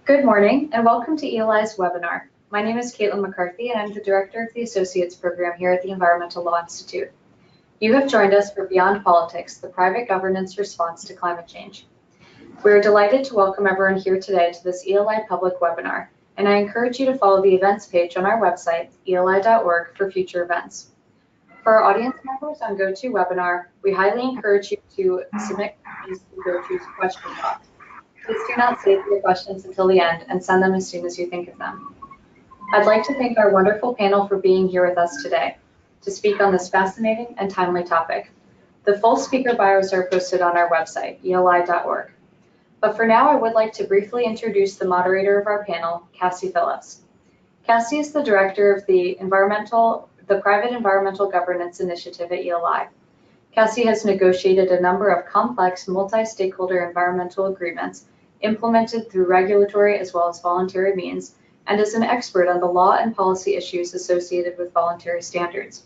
Good morning and welcome to ELI's webinar. My name is Caitlin McCarthy and I'm the Director of the Associates Program here at the Environmental Law Institute. You have joined us for Beyond Politics, the private governance response to climate change. We are delighted to welcome everyone here today to this ELI public webinar, and I encourage you to follow the events page on our website, eli.org, for future events. For our audience members on GoToWebinar, we highly encourage you to submit questions to GoTo's question box. Please do not save your questions until the end and send them as soon as you think of them. I'd like to thank our wonderful panel for being here with us today to speak on this fascinating and timely topic. The full speaker bios are posted on our website, eli.org. But for now, I would like to briefly introduce the moderator of our panel, Cassie Phillips. Cassie is the director of the Private Environmental Governance Initiative at ELI. Cassie has negotiated a number of complex multi-stakeholder environmental agreements implemented through regulatory as well as voluntary means, and is an expert on the law and policy issues associated with voluntary standards.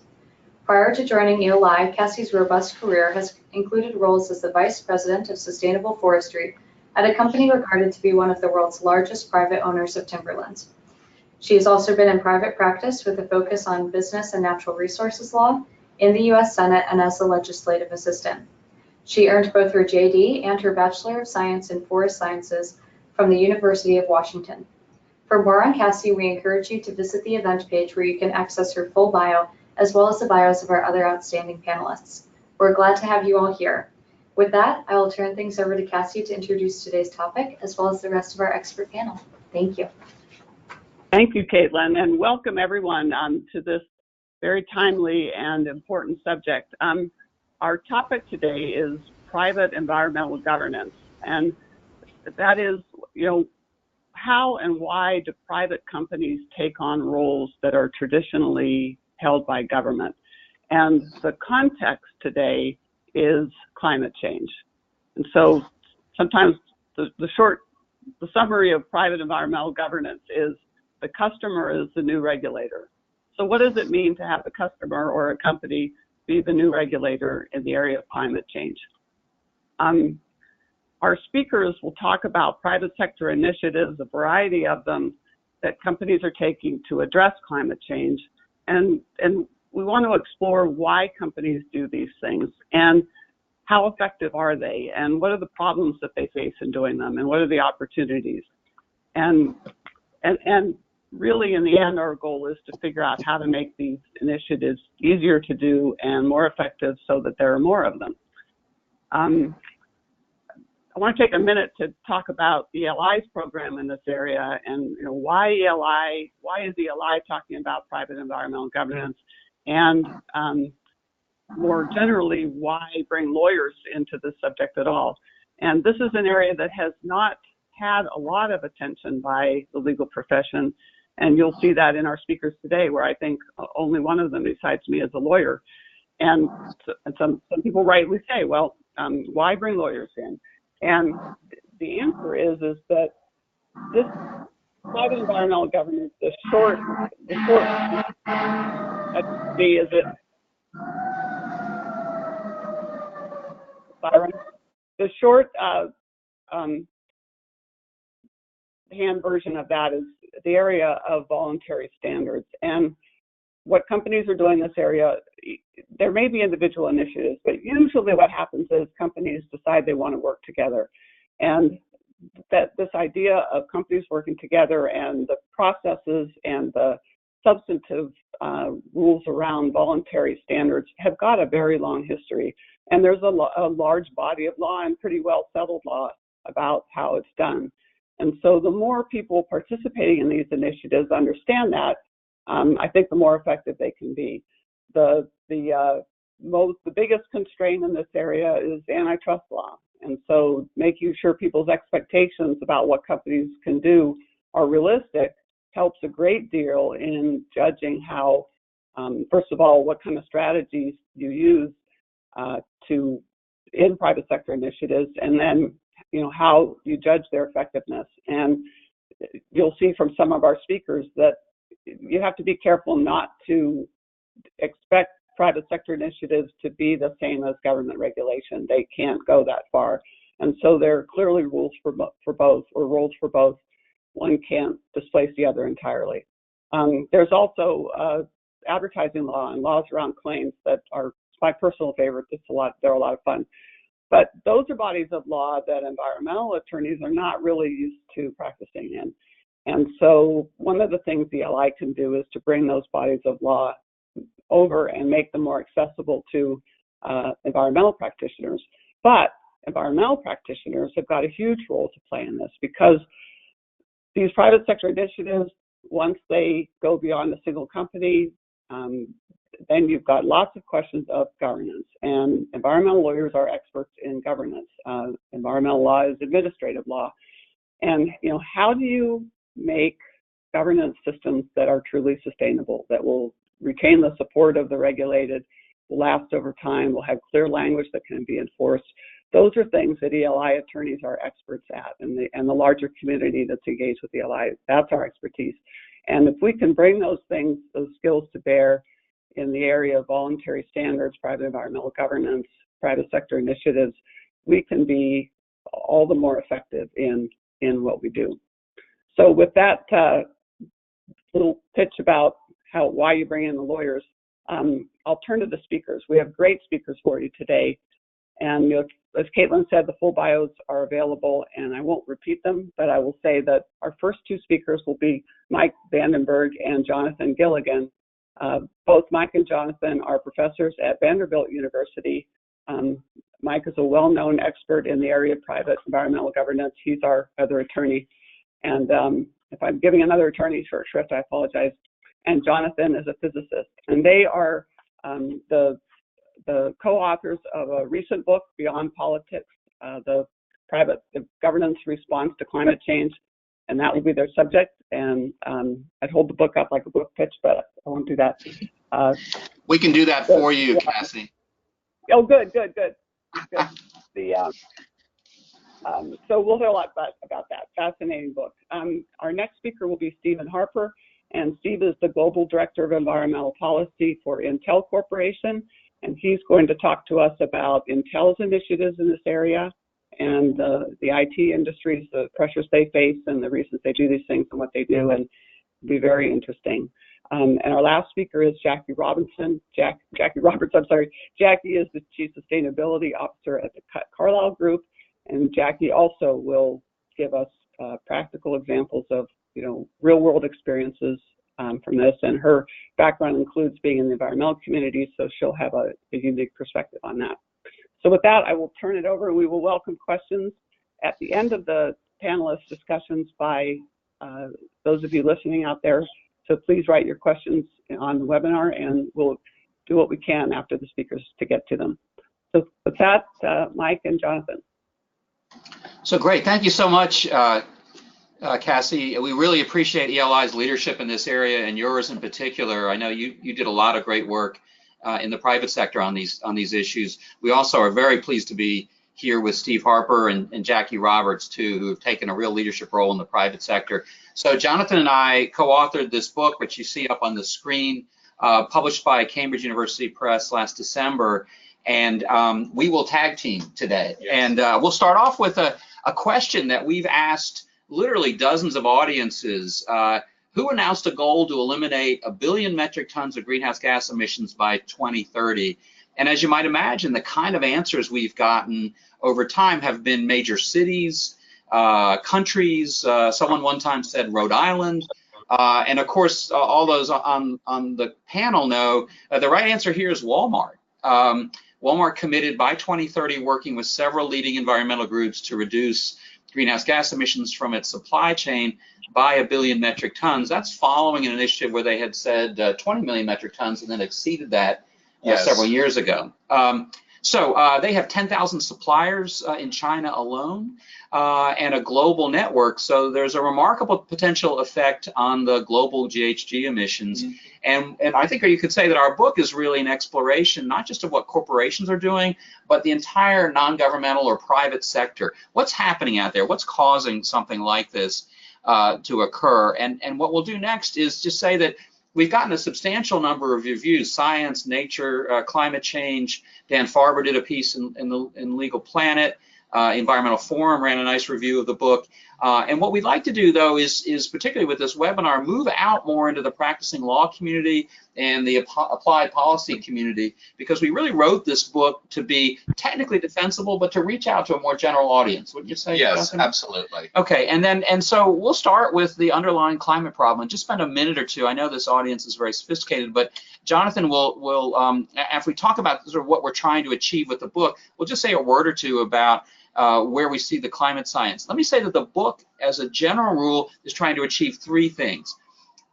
Prior to joining ELI, Cassie's robust career has included roles as the Vice President of Sustainable Forestry at a company regarded to be one of the world's largest private owners of timberlands. She has also been in private practice with a focus on business and natural resources law in the U.S. Senate and as a legislative assistant. She earned both her JD and her Bachelor of Science in Forest Sciences from the University of Washington. For more on Cassie, we encourage you to visit the event page where you can access her full bio, as well as the bios of our other outstanding panelists. We're glad to have you all here. With that, I will turn things over to Cassie to introduce today's topic, as well as the rest of our expert panel. Thank you. Thank you, Caitlin, and welcome everyone to this very timely and important subject. Our topic today is private environmental governance, and that is, how and why do private companies take on roles that are traditionally held by government? And the context today is climate change. And so sometimes the summary of private environmental governance is the customer is the new regulator. So what does it mean to have a customer or a company be the new regulator in the area of climate change? Our speakers will talk about private sector initiatives, a variety of them that companies are taking to address climate change. And we want to explore why companies do these things and how effective are they, and what are the problems that they face in doing them, and what are the opportunities. And really, in the end, our goal is to figure out how to make these initiatives easier to do and more effective so that there are more of them. I want to take a minute to talk about ELI's program in this area and why is ELI talking about private environmental governance, and more generally, why bring lawyers into this subject at all. And this is an area that has not had a lot of attention by the legal profession. And you'll see that in our speakers today, where I think only one of them besides me is a lawyer. And some people rightly say, well, why bring lawyers in? And the answer is that this private environmental governance, the short, is it, Byron? The short hand version of that is the area of voluntary standards. And what companies are doing in this area, there may be individual initiatives, but usually what happens is companies decide they want to work together. And that this idea of companies working together and the processes and the substantive rules around voluntary standards have got a very long history. And there's a large body of law and pretty well settled law about how it's done. And so the more people participating in these initiatives understand that, I think the more effective they can be. The biggest constraint in this area is antitrust law. And so making sure people's expectations about what companies can do are realistic helps a great deal in judging how, first of all, what kind of strategies you use in private sector initiatives, and then how you judge their effectiveness. And you'll see from some of our speakers that you have to be careful not to expect private sector initiatives to be the same as government regulation. They can't go that far. And so there are clearly rules for both, or roles for both. one can't displace the other entirely. There's also advertising law and laws around claims that are my personal favorite. They're a lot of fun. But those are bodies of law that environmental attorneys are not really used to practicing in. And so one of the things the LI can do is to bring those bodies of law over and make them more accessible to environmental practitioners. But environmental practitioners have got a huge role to play in this, because these private sector initiatives, once they go beyond a single company, then you've got lots of questions of governance. And environmental lawyers are experts in governance. Environmental law is administrative law. And how do you make governance systems that are truly sustainable, that will retain the support of the regulated, will last over time, will have clear language that can be enforced? Those are things that ELI attorneys are experts at, and the larger community that's engaged with ELI, that's our expertise. And if we can bring those things, those skills to bear in the area of voluntary standards, private environmental governance, private sector initiatives, we can be all the more effective in what we do. So with that little pitch about why you bring in the lawyers, I'll turn to the speakers. We have great speakers for you today. And as Caitlin said, the full bios are available, and I won't repeat them, but I will say that our first two speakers will be Mike Vandenbergh and Jonathan Gilligan. Both Mike and Jonathan are professors at Vanderbilt University. Mike is a well-known expert in the area of private environmental governance. He's our other attorney. And if I'm giving another attorney short shrift, I apologize. And Jonathan is a physicist. And they are the co-authors of a recent book, Beyond Politics, the governance response to climate change, and that will be their subject. And I'd hold the book up like a book pitch, but I won't do that. We can do that for you, Cassie. Oh, good. So we'll hear a lot about that fascinating book. Our next speaker will be Stephen Harper, and Steve is the Global Director of Environmental Policy for Intel Corporation. And he's going to talk to us about Intel's initiatives in this area and the IT industries, the pressures they face and the reasons they do these things and what they do, and it'll be very interesting. And our last speaker is Jackie Robinson. Jackie Roberts, I'm sorry. Jackie is the Chief Sustainability Officer at the Carlyle Group, and Jackie also will give us practical examples of real-world experiences from this, and her background includes being in the environmental community, so she'll have a unique perspective on that. So with that, I will turn it over, and we will welcome questions at the end of the panelist discussions by those of you listening out there. So please write your questions on the webinar, and we'll do what we can after the speakers to get to them. So with that, Mike and Jonathan. So great, thank you so much, Cassie. We really appreciate ELI's leadership in this area, and yours in particular. I know you did a lot of great work in the private sector on these issues. We also are very pleased to be here with Steve Harper and Jackie Roberts too, who have taken a real leadership role in the private sector. So Jonathan and I co-authored this book, which you see up on the screen, published by Cambridge University Press last December, and we will tag team today. Yes. And we'll start off with a question that we've asked literally dozens of audiences. Who announced a goal to eliminate 1 billion metric tons of greenhouse gas emissions by 2030? And as you might imagine, the kind of answers we've gotten over time have been major cities, countries. Someone one time said Rhode Island. And of course, all those on the panel know the right answer here is Walmart. Walmart committed by 2030 working with several leading environmental groups to reduce greenhouse gas emissions from its supply chain by 1 billion metric tons. That's following an initiative where they had said 20 million metric tons and then exceeded that several years ago. So they have 10,000 suppliers in China alone and a global network. So there's a remarkable potential effect on the global GHG emissions. Mm-hmm. And I think you could say that our book is really an exploration, not just of what corporations are doing, but the entire non-governmental or private sector. What's happening out there? What's causing something like this to occur? And what we'll do next is just say that we've gotten a substantial number of reviews: Science, Nature, Climate Change. Dan Farber did a piece in Legal Planet. Environmental Forum ran a nice review of the book. And what we'd like to do, though, is particularly with this webinar, move out more into the practicing law community and the applied policy community, because we really wrote this book to be technically defensible, but to reach out to a more general audience. Wouldn't you say? Yes, Jonathan? absolutely. Okay, and so we'll start with the underlying climate problem. Just spend a minute or two. I know this audience is very sophisticated, but Jonathan will after we talk about sort of what we're trying to achieve with the book, we'll just say a word or two about where we see the climate science. Let me say that the book, as a general rule, is trying to achieve three things.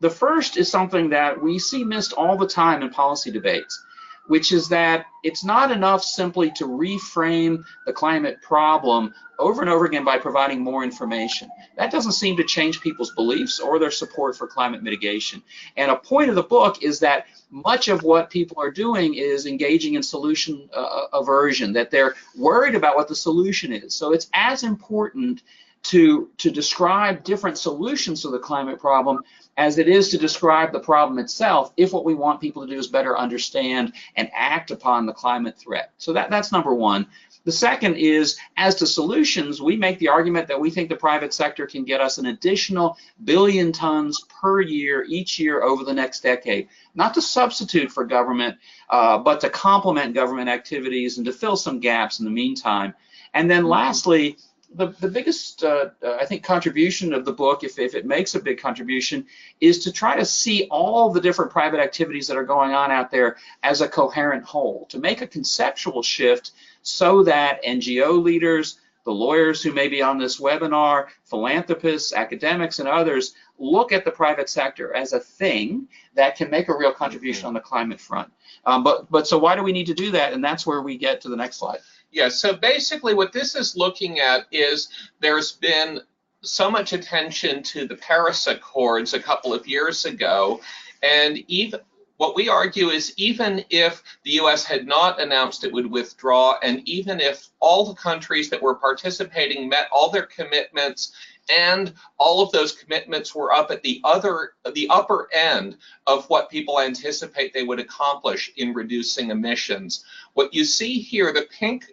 The first is something that we see missed all the time in policy debates, which is that it's not enough simply to reframe the climate problem over and over again by providing more information. That doesn't seem to change people's beliefs or their support for climate mitigation. And a point of the book is that much of what people are doing is engaging in solution aversion, that they're worried about what the solution is. So it's as important to describe different solutions to the climate problem as it is to describe the problem itself, if what we want people to do is better understand and act upon the climate threat. So that's number one. The second is, as to solutions, we make the argument that we think the private sector can get us an additional 1 billion tons per year, each year over the next decade, not to substitute for government, but to complement government activities and to fill some gaps in the meantime. And then lastly, the biggest, I think, contribution of the book, if it makes a big contribution, is to try to see all the different private activities that are going on out there as a coherent whole, to make a conceptual shift so that NGO leaders, the lawyers who may be on this webinar, philanthropists, academics, and others look at the private sector as a thing that can make a real contribution on the climate front. But so why do we need to do that? And that's where we get to the next slide. Yeah, so basically what this is looking at is there's been so much attention to the Paris Accords a couple of years ago, and even what we argue is even if the US had not announced it would withdraw, and even if all the countries that were participating met all their commitments, and all of those commitments were up at the upper end of what people anticipate they would accomplish in reducing emissions. What you see here, the pink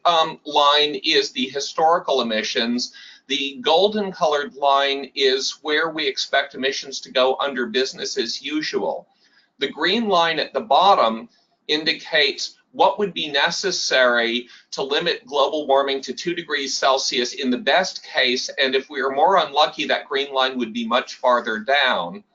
line is the historical emissions. The golden colored line is where we expect emissions to go under business as usual. The green line at the bottom indicates what would be necessary to limit global warming to 2 degrees Celsius in the best case, and if we are more unlucky, that green line would be much farther down.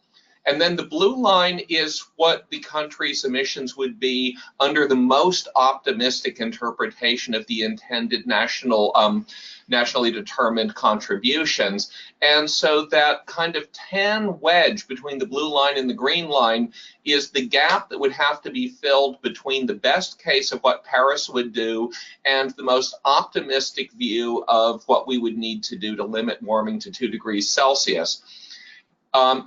And then the blue line is what the country's emissions would be under the most optimistic interpretation of the intended nationally determined contributions. And so that kind of tan wedge between the blue line and the green line is the gap that would have to be filled between the best case of what Paris would do and the most optimistic view of what we would need to do to limit warming to 2 degrees Celsius.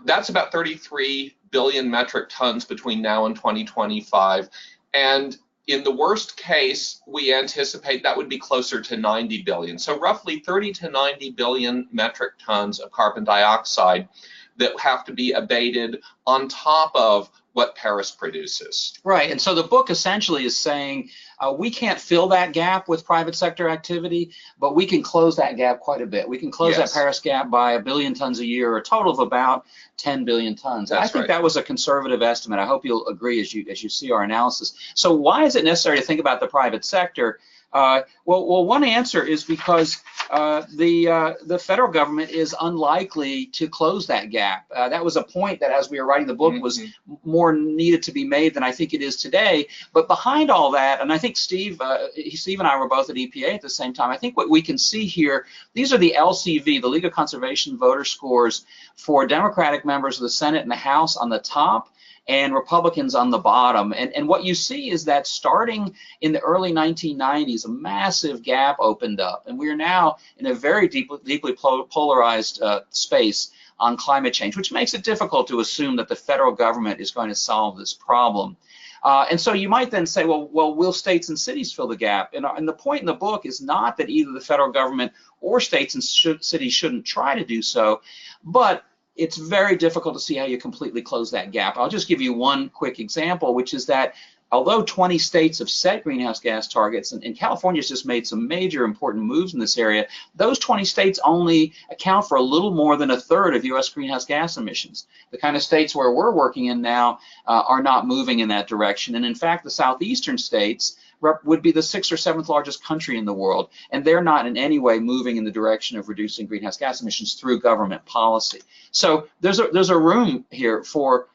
That's about 33 billion metric tons between now and 2025. And in the worst case, we anticipate that would be closer to 90 billion. So roughly 30 to 90 billion metric tons of carbon dioxide that have to be abated on top of what Paris produces. Right, and so the book essentially is saying we can't fill that gap with private sector activity, but we can close that gap quite a bit. We can close that Paris gap by 1 billion tons a year, or a total of about 10 billion tons. I think that was a conservative estimate. I hope you'll agree as you see our analysis. So why is it necessary to think about the private sector? Well, one answer is because the federal government is unlikely to close that gap. That was a point that, as we were writing the book, was more needed to be made than I think it is today. But behind all that, and I think Steve and I were both at EPA at the same time, I think what we can see here, these are the LCV, the League of Conservation Voter Scores, for Democratic members of the Senate and the House on the top, and Republicans on the bottom. And what you see is that starting in the early 1990s, a massive gap opened up, and we are now in a very deeply polarized space on climate change, which makes it difficult to assume that the federal government is going to solve this problem. And so you might then say, well, will states and cities fill the gap? And the point in the book is not that either the federal government or states and cities shouldn't try to do so, but it's very difficult to see how you completely close that gap. I'll just give you one quick example, which is that although 20 states have set greenhouse gas targets, and California's just made some major important moves in this area, those 20 states only account for a little more than a third of US greenhouse gas emissions. The kind of states where we're working in now are not moving in that direction. And in fact, the southeastern states would be the 6th or 7th largest country in the world, and they're not in any way moving in the direction of reducing greenhouse gas emissions through government policy. So there's a room here for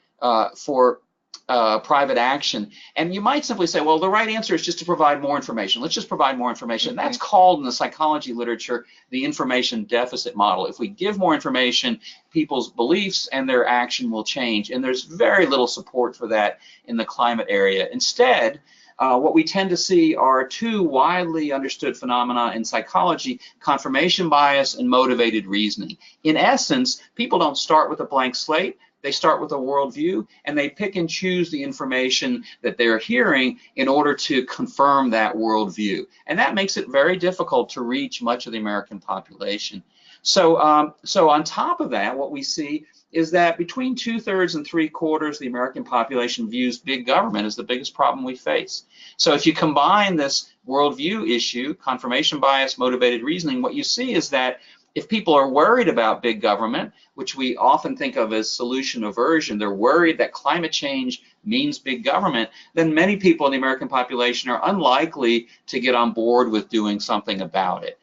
private action. And you might simply say, well, the right answer is just to provide more information. Let's just provide more information. That's called in the psychology literature the information deficit model. If we give more information, people's beliefs and their action will change. And there's very little support for that in the climate area. Instead, what we tend to see are two widely understood phenomena in psychology: confirmation bias and motivated reasoning. In essence, people don't start with a blank slate. They start with a worldview, and they pick and choose the information that they're hearing in order to confirm that worldview. And that makes it very difficult to reach much of the American population. So on top of that, what we see is that between 2/3 and 3/4 of the American population views big government as the biggest problem we face. So if you combine this worldview issue, confirmation bias, motivated reasoning, what you see is that if people are worried about big government, which we often think of as solution aversion, they're worried that climate change means big government, then many people in the American population are unlikely to get on board with doing something about it.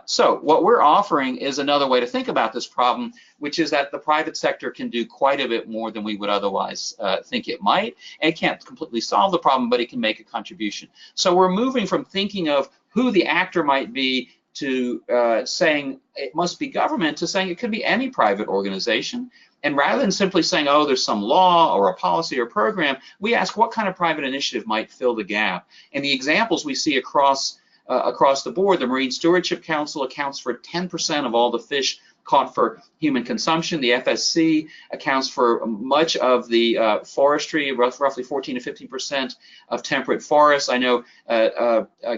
So what we're offering is another way to think about this problem, which is that the private sector can do quite a bit more than we would otherwise think it might. And it can't completely solve the problem, but it can make a contribution. So we're moving from thinking of who the actor might be to saying it must be government to saying it could be any private organization. And rather than simply saying, oh, there's some law or a policy or program, we ask what kind of private initiative might fill the gap. And the examples we see across the board: the Marine Stewardship Council accounts for 10% of all the fish caught for human consumption. The FSC accounts for much of the forestry, roughly 14 to 15% of temperate forests. I know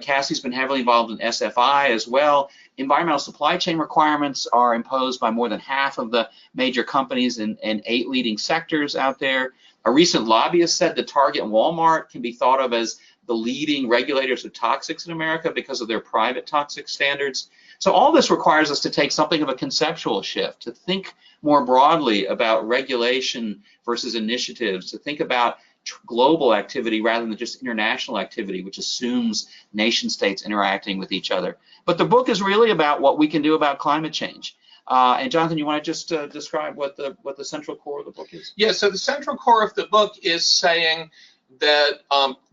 Cassie's been heavily involved in SFI as well. Environmental supply chain requirements are imposed by more than half of the major companies in 8 leading sectors out there. A recent lobbyist said that Target and Walmart can be thought of as the leading regulators of toxics in America because of their private toxic standards. So all this requires us to take something of a conceptual shift, to think more broadly about regulation versus initiatives, to think about global activity rather than just international activity, which assumes nation states interacting with each other. But the book is really about what we can do about climate change. And Jonathan, you want to just describe what the central core of the book is? Yeah, so the central core of the book is saying that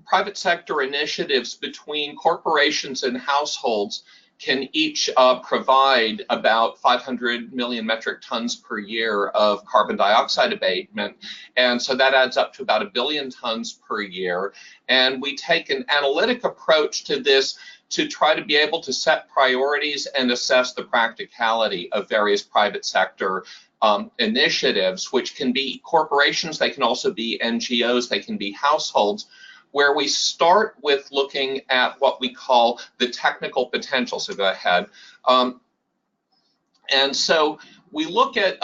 private sector initiatives between corporations and households can each provide about 500 million metric tons per year of carbon dioxide abatement. And so that adds up to about 1 billion tons per year. And we take an analytic approach to this to try to be able to set priorities and assess the practicality of various private sector initiatives, which can be corporations, they can also be NGOs, they can be households, where we start with looking at what we call the technical potential. So go ahead. And so we look at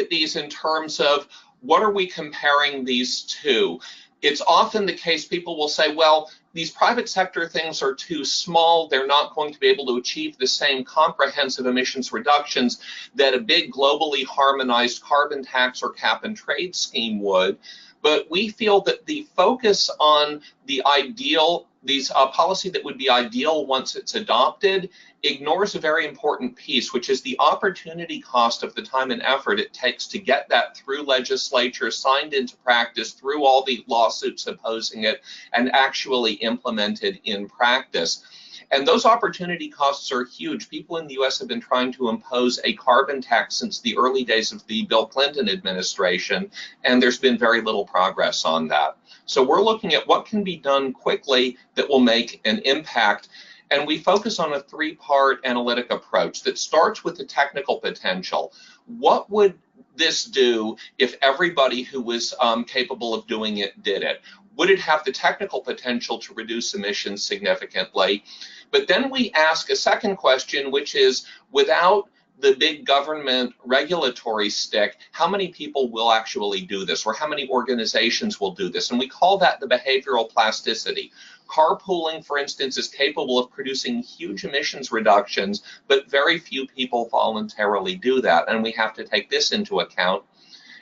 these in terms of what are we comparing these to. It's often the case people will say, well, these private sector things are too small. They're not going to be able to achieve the same comprehensive emissions reductions that a big globally harmonized carbon tax or cap and trade scheme would. But we feel that the focus on the ideal, policy that would be ideal once it's adopted, ignores a very important piece, which is the opportunity cost of the time and effort it takes to get that through legislature, signed into practice, through all the lawsuits opposing it, and actually implemented in practice. And those opportunity costs are huge. People in the US have been trying to impose a carbon tax since the early days of the Bill Clinton administration, and there's been very little progress on that. So we're looking at what can be done quickly that will make an impact. And we focus on a 3-part analytic approach that starts with the technical potential. What would this do if everybody who was capable of doing it did it? Would it have the technical potential to reduce emissions significantly? But then we ask a second question, which is, without the big government regulatory stick, how many people will actually do this, or how many organizations will do this? And we call that the behavioral plasticity. Carpooling, for instance, is capable of producing huge emissions reductions, but very few people voluntarily do that, and we have to take this into account.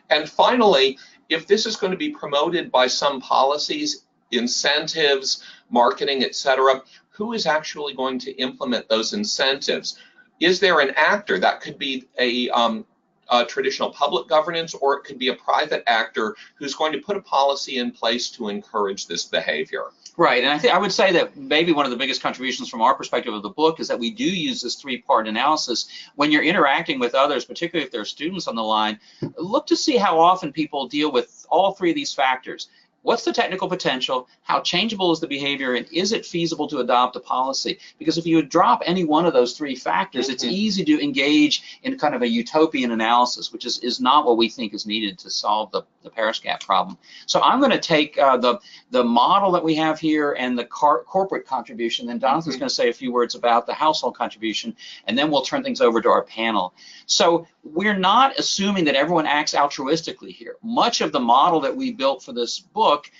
And finally, if this is going to be promoted by some policies, incentives, marketing, etc., who is actually going to implement those incentives? Is there an actor? That could be a traditional public governance, or it could be a private actor who's going to put a policy in place to encourage this behavior. Right, and I would say that maybe one of the biggest contributions from our perspective of the book is that we do use this three-part analysis. When you're interacting with others, particularly if there are students on the line, look to see how often people deal with all three of these factors. What's the technical potential? How changeable is the behavior? And is it feasible to adopt a policy? Because if you drop any one of those three factors, it's easy to engage in kind of a utopian analysis, which is not what we think is needed to solve the Paris gap problem. So I'm going to take the model that we have here and the corporate contribution, then Jonathan's going to say a few words about the household contribution, and then we'll turn things over to our panel. So we're not assuming that everyone acts altruistically here. Much of the model that we built for this book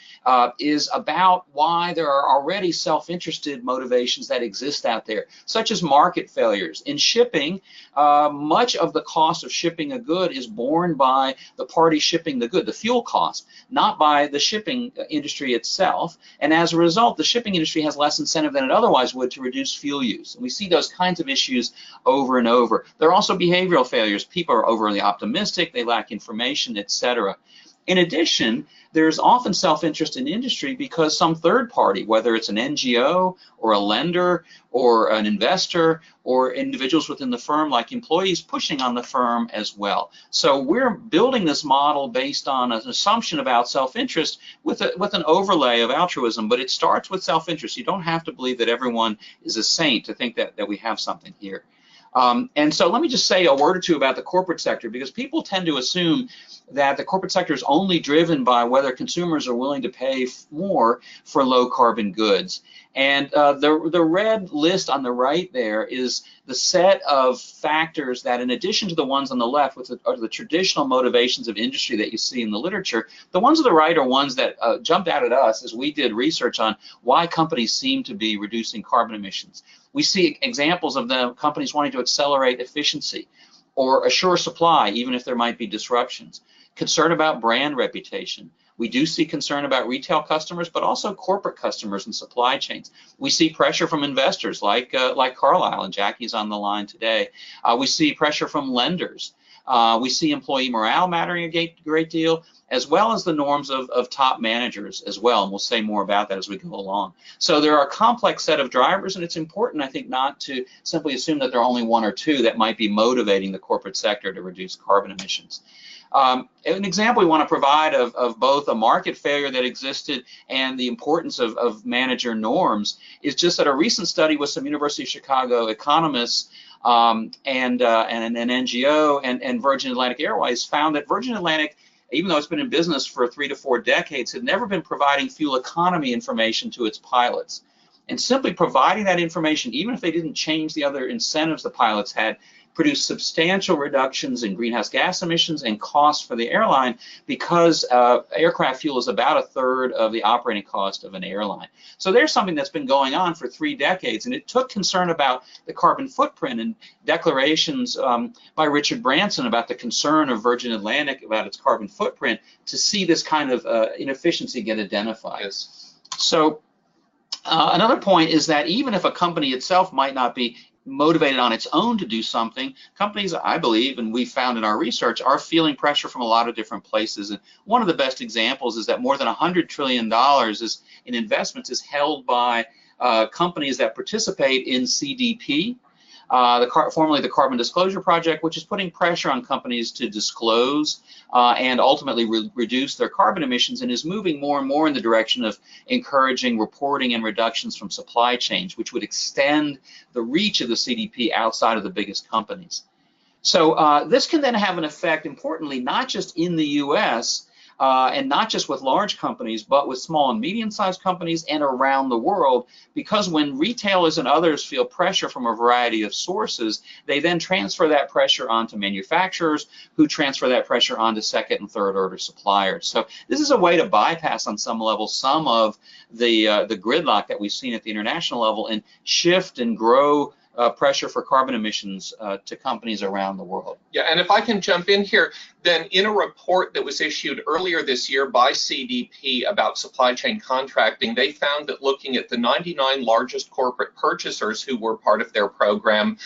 is about why there are already self-interested motivations that exist out there, such as market failures. In shipping, much of the cost of shipping a good is borne by the party shipping the good, the fuel cost, not by the shipping industry itself. And as a result, the shipping industry has less incentive than it otherwise would to reduce fuel use. And we see those kinds of issues over and over. There are also behavioral failures. People are overly optimistic, they lack information, etc. In addition, there's often self-interest in industry because some third party, whether it's an NGO or a lender or an investor or individuals within the firm like employees, pushing on the firm as well. So we're building this model based on an assumption about self-interest with an overlay of altruism, but it starts with self-interest. You don't have to believe that everyone is a saint to think that we have something here. And so let me just say a word or two about the corporate sector, because people tend to assume that the corporate sector is only driven by whether consumers are willing to pay more for low carbon goods. And the red list on the right there is the set of factors that, in addition to the ones on the left, which are the traditional motivations of industry that you see in the literature, the ones on the right are ones that jumped out at us as we did research on why companies seem to be reducing carbon emissions. We see examples of the companies wanting to accelerate efficiency or assure supply, even if there might be disruptions. Concern about brand reputation. We do see concern about retail customers, but also corporate customers and supply chains. We see pressure from investors like Carlyle, and Jackie's on the line today. We see pressure from lenders. We see employee morale mattering a great deal, as well as the norms of top managers as well, and we'll say more about that as we go along. So there are a complex set of drivers, and it's important, I think, not to simply assume that there are only one or two that might be motivating the corporate sector to reduce carbon emissions. An example we want to provide of both a market failure that existed and the importance of manager norms is just that a recent study with some University of Chicago economists and an NGO and Virgin Atlantic Airways found that Virgin Atlantic, even though it's been in business for 3 to 4 decades, had never been providing fuel economy information to its pilots. And simply providing that information, even if they didn't change the other incentives the pilots had, produced substantial reductions in greenhouse gas emissions and costs for the airline, because aircraft fuel is about 1/3 of the operating cost of an airline. So there's something that's been going on for 3 decades, and it took concern about the carbon footprint and declarations by Richard Branson about the concern of Virgin Atlantic about its carbon footprint to see this kind of inefficiency get identified. Yes. So another point is that even if a company itself might not be motivated on its own to do something, companies, I believe, and we found in our research, are feeling pressure from a lot of different places. And one of the best examples is that more than $100 trillion in investments is held by companies that participate in CDP, formerly the Carbon Disclosure Project, which is putting pressure on companies to disclose and ultimately reduce their carbon emissions, and is moving more and more in the direction of encouraging reporting and reductions from supply chains, which would extend the reach of the CDP outside of the biggest companies. So this can then have an effect, importantly, not just in the US, and not just with large companies, but with small and medium-sized companies and around the world, because when retailers and others feel pressure from a variety of sources, they then transfer that pressure onto manufacturers, who transfer that pressure onto second and third order suppliers. So this is a way to bypass on some level some of the gridlock that we've seen at the international level and shift and grow pressure for carbon emissions to companies around the world. Yeah, and if I can jump in here, then in a report that was issued earlier this year by CDP about supply chain contracting, they found that looking at the 99 largest corporate purchasers who were part of their program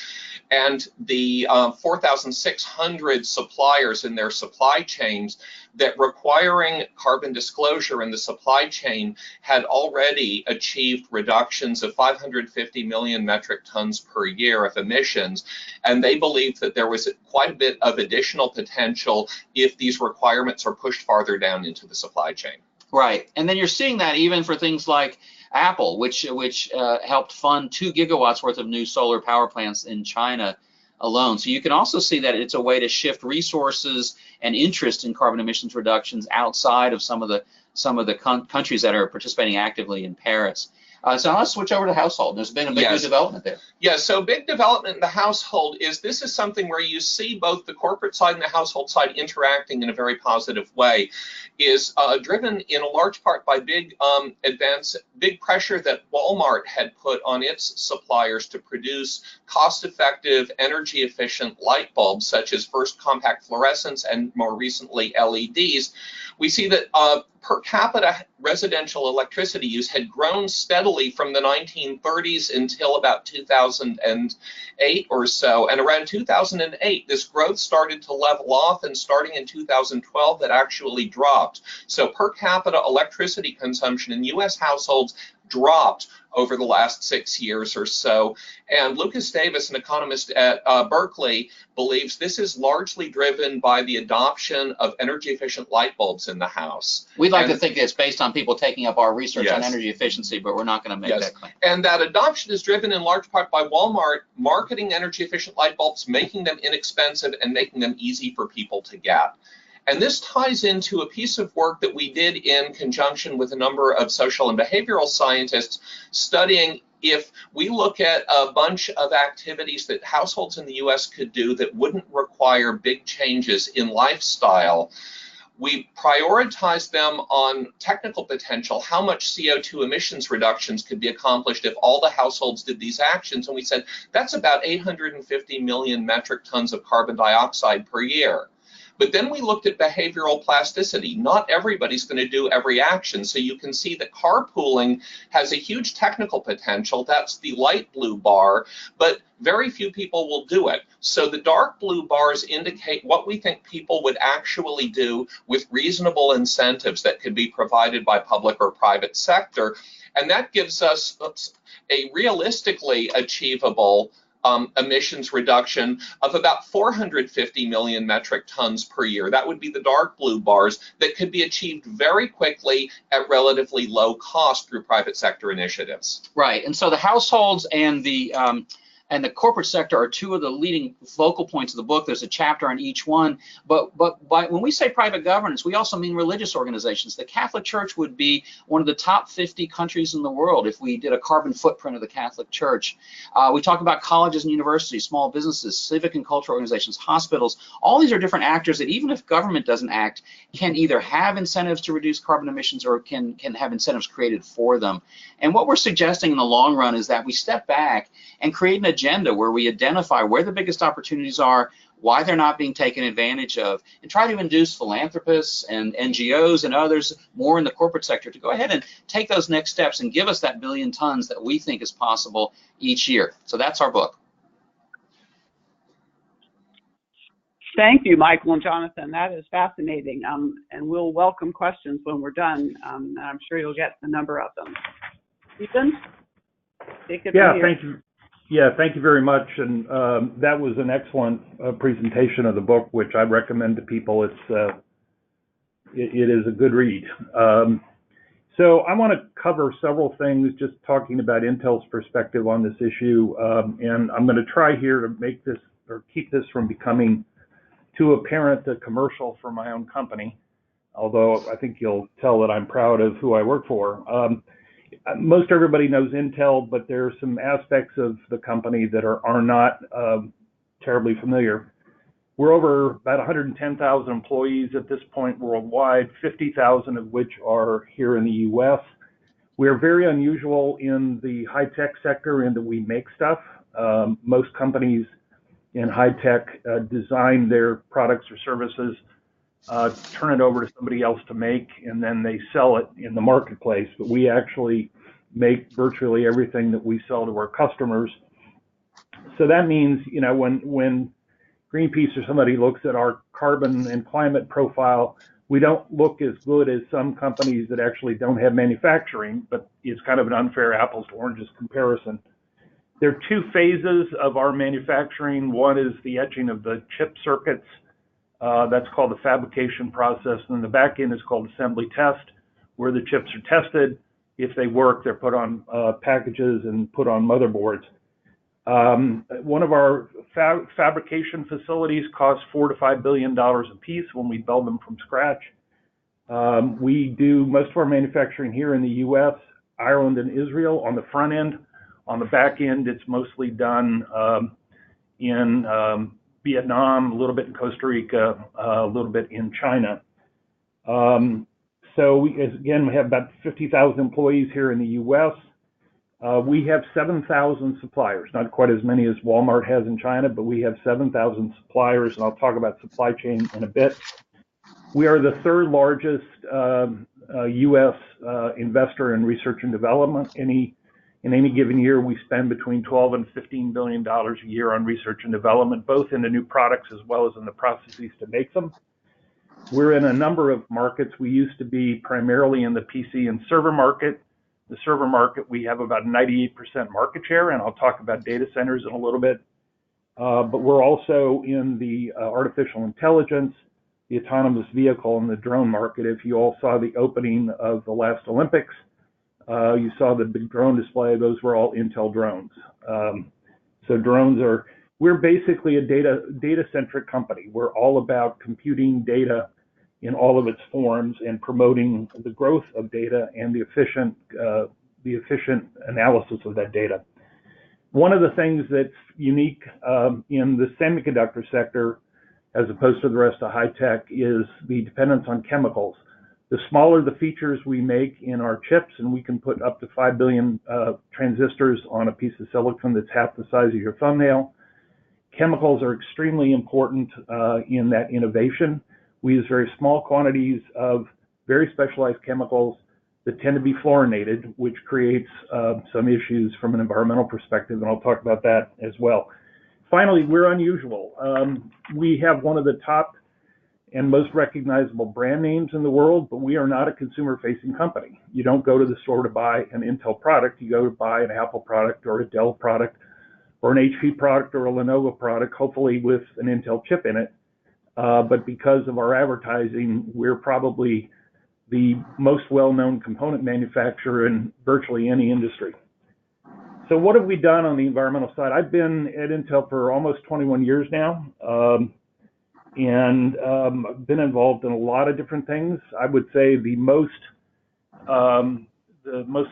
and the 4,600 suppliers in their supply chains, that requiring carbon disclosure in the supply chain had already achieved reductions of 550 million metric tons per year of emissions. And they believed that there was quite a bit of additional potential if these requirements are pushed farther down into the supply chain. Right, and then you're seeing that even for things like Apple, which helped fund 2 gigawatts worth of new solar power plants in China alone. So you can also see that it's a way to shift resources and interest in carbon emissions reductions outside of some of the countries that are participating actively in Paris. So now let's switch over to household. There's been a big new development there. Yeah, so big development in the household is this is something where you see both the corporate side and the household side interacting in a very positive way, is driven in a large part by big pressure that Walmart had put on its suppliers to produce cost-effective, energy-efficient light bulbs, such as first compact fluorescents and more recently LEDs. We see that per capita residential electricity use had grown steadily from the 1930s until about 2008 or so. And around 2008, this growth started to level off, and starting in 2012, that actually dropped. So per capita electricity consumption in US households dropped over the last 6 years or so. And Lucas Davis, an economist at Berkeley, believes this is largely driven by the adoption of energy efficient light bulbs in the house. We'd like to think it's based on people taking up our research on energy efficiency, but we're not going to make that claim. And that adoption is driven in large part by Walmart marketing energy efficient light bulbs, making them inexpensive and making them easy for people to get. And this ties into a piece of work that we did in conjunction with a number of social and behavioral scientists, studying if we look at a bunch of activities that households in the US could do that wouldn't require big changes in lifestyle. We prioritized them on technical potential, how much CO2 emissions reductions could be accomplished if all the households did these actions. And we said, that's about 850 million metric tons of carbon dioxide per year. But then we looked at behavioral plasticity. Not everybody's going to do every action. So you can see that carpooling has a huge technical potential. That's the light blue bar, but very few people will do it. So the dark blue bars indicate what we think people would actually do with reasonable incentives that could be provided by public or private sector. And that gives us a realistically achievable emissions reduction of about 450 million metric tons per year. That would be the dark blue bars that could be achieved very quickly at relatively low cost through private sector initiatives. Right, and so the households and the corporate sector are two of the leading focal points of the book. There's a chapter on each one. But when we say private governance, we also mean religious organizations. The Catholic Church would be one of the top 50 countries in the world if we did a carbon footprint of the Catholic Church. We talk about colleges and universities, small businesses, civic and cultural organizations, hospitals. All these are different actors that even if government doesn't act, can either have incentives to reduce carbon emissions or can have incentives created for them. And what we're suggesting in the long run is that we step back and create an agenda where we identify where the biggest opportunities are, why they're not being taken advantage of, and try to induce philanthropists and NGOs and others more in the corporate sector to go ahead and take those next steps and give us that 1 billion tons that we think is possible each year. So that's our book. Thank you, Michael and Jonathan. That is fascinating. And we'll welcome questions when we're done. And I'm sure you'll get a number of them. Ethan? Yeah, thank you. Yeah, thank you very much. And that was an excellent presentation of the book, which I recommend to people. It is a good read. So I want to cover several things, just talking about Intel's perspective on this issue. And I'm going to try here to make this or keep this from becoming too apparent a commercial for my own company. although I think you'll tell that I'm proud of who I work for. Most everybody knows Intel, but there are some aspects of the company that are not terribly familiar. We're over about 110,000 employees at this point worldwide, 50,000 of which are here in the U.S. We're very unusual in the high-tech sector in that we make stuff. Most companies in high-tech design their products or services, turn it over to somebody else to make, and then they sell it in the marketplace. But we actually make virtually everything that we sell to our customers. So that means, you know, when Greenpeace or somebody looks at our carbon and climate profile, we don't look as good as some companies that actually don't have manufacturing, but it's kind of an unfair apples to oranges comparison. There are two phases of our manufacturing. One is the etching of the chip circuits. That's called the fabrication process. And then the back end is called assembly test, where the chips are tested. If they work, they're put on packages and put on motherboards. One of our fabrication facilities costs $4 to $5 billion a piece when we build them from scratch. We do most of our manufacturing here in the U.S., Ireland, and Israel on the front end. On the back end, it's mostly done in Vietnam, a little bit in Costa Rica, a little bit in China. So again, we have about 50,000 employees here in the U.S. We have 7,000 suppliers, not quite as many as Walmart has in China, but we have 7,000 suppliers, and I'll talk about supply chain in a bit. We are the third largest U.S. investor in research and development. In any given year, we spend between $12 and $15 billion a year on research and development, both in the new products as well as in the processes to make them. We're in a number of markets. We used to be primarily in the PC and server market. The server market, we have about 98% market share, and I'll talk about data centers in a little bit. But we're also in the artificial intelligence, the autonomous vehicle, and the drone market. If you all saw the opening of the last Olympics, you saw the big drone display. Those were all Intel drones. So drones are, we're basically a data-centric company. We're all about computing data in all of its forms and promoting the growth of data and the efficient analysis of that data. One of the things that's unique in the semiconductor sector, as opposed to the rest of high tech, is the dependence on chemicals. The smaller the features we make in our chips, and we can put up to 5 billion transistors on a piece of silicon that's half the size of your thumbnail. Chemicals are extremely important in that innovation. We use very small quantities of very specialized chemicals that tend to be fluorinated, which creates some issues from an environmental perspective, and I'll talk about that as well. Finally, we're unusual. We have one of the top and most recognizable brand names in the world, but we are not a consumer-facing company. You don't go to the store to buy an Intel product. You go to buy an Apple product or a Dell product or an HP product or a Lenovo product, hopefully with an Intel chip in it. But because of our advertising, we're probably the most well-known component manufacturer in virtually any industry. So what have we done on the environmental side? I've been at Intel for almost 21 years now, and I've been involved in a lot of different things. I would say the most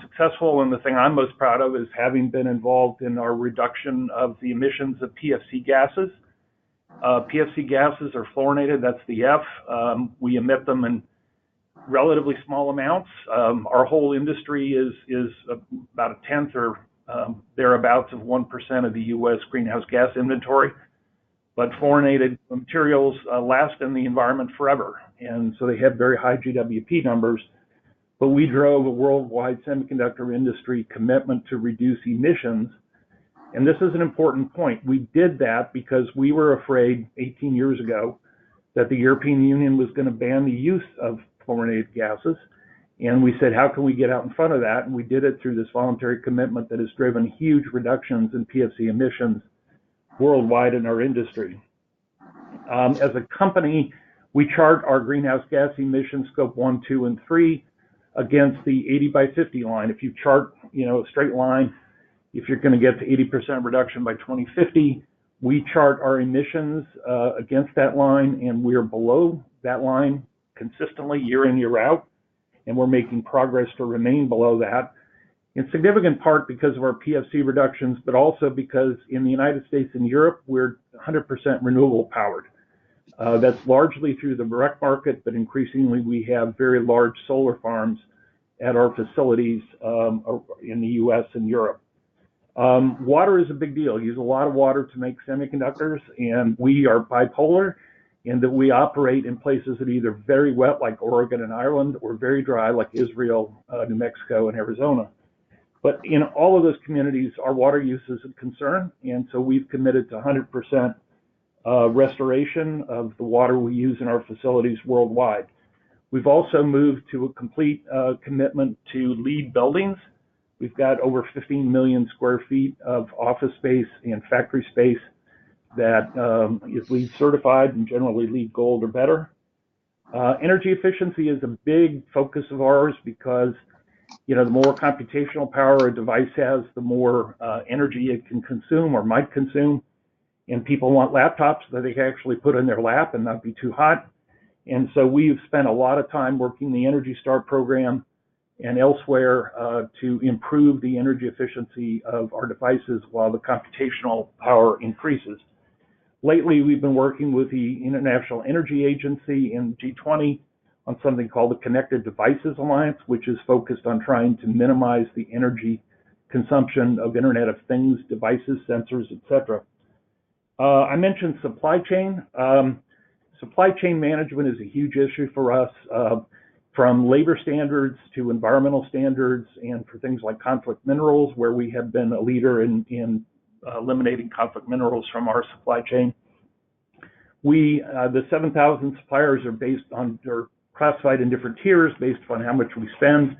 successful and the thing I'm most proud of is having been involved in our reduction of the emissions of PFC gases. PFC gases are fluorinated, that's the F. We emit them in relatively small amounts. Our whole industry is about a tenth or thereabouts of 1% of the U.S. greenhouse gas inventory. But fluorinated materials last in the environment forever, and so they have very high GWP numbers. But we drove a worldwide semiconductor industry commitment to reduce emissions. And this is an important point. We did that because we were afraid 18 years ago that the European Union was going to ban the use of fluorinated gases. And we said, how can we get out in front of that? And we did it through this voluntary commitment that has driven huge reductions in PFC emissions worldwide in our industry. As a company, we chart our greenhouse gas emissions, scope 1, 2, and 3, against the 80 by 50 line. If you chart, a straight line, if you're going to get to 80% reduction by 2050, we chart our emissions against that line, and we're below that line consistently year in, year out, and we're making progress to remain below that, in significant part because of our PFC reductions, but also because in the United States and Europe, we're 100% renewable powered. That's largely through the direct market, but increasingly we have very large solar farms at our facilities in the US and Europe. Water is a big deal. We use a lot of water to make semiconductors, and we are bipolar in that we operate in places that are either very wet, like Oregon and Ireland, or very dry, like Israel, New Mexico, and Arizona. But in all of those communities, our water use is a concern, and so we've committed to 100% restoration of the water we use in our facilities worldwide. We've also moved to a complete commitment to LEED buildings. We've got over 15 million square feet of office space and factory space that is LEED certified and generally LEED Gold or better. Energy efficiency is a big focus of ours because, you know, the more computational power a device has, the more energy it can consume or might consume. And people want laptops that they can actually put in their lap and not be too hot. And so we've spent a lot of time working the Energy Star program and elsewhere to improve the energy efficiency of our devices while the computational power increases. Lately, we've been working with the International Energy Agency and G20 on something called the Connected Devices Alliance, which is focused on trying to minimize the energy consumption of Internet of Things devices, sensors, etc. I mentioned supply chain. Supply chain management is a huge issue for us, from labor standards to environmental standards, and for things like conflict minerals, where we have been a leader in eliminating conflict minerals from our supply chain. The 7,000 suppliers are classified in different tiers based on how much we spend.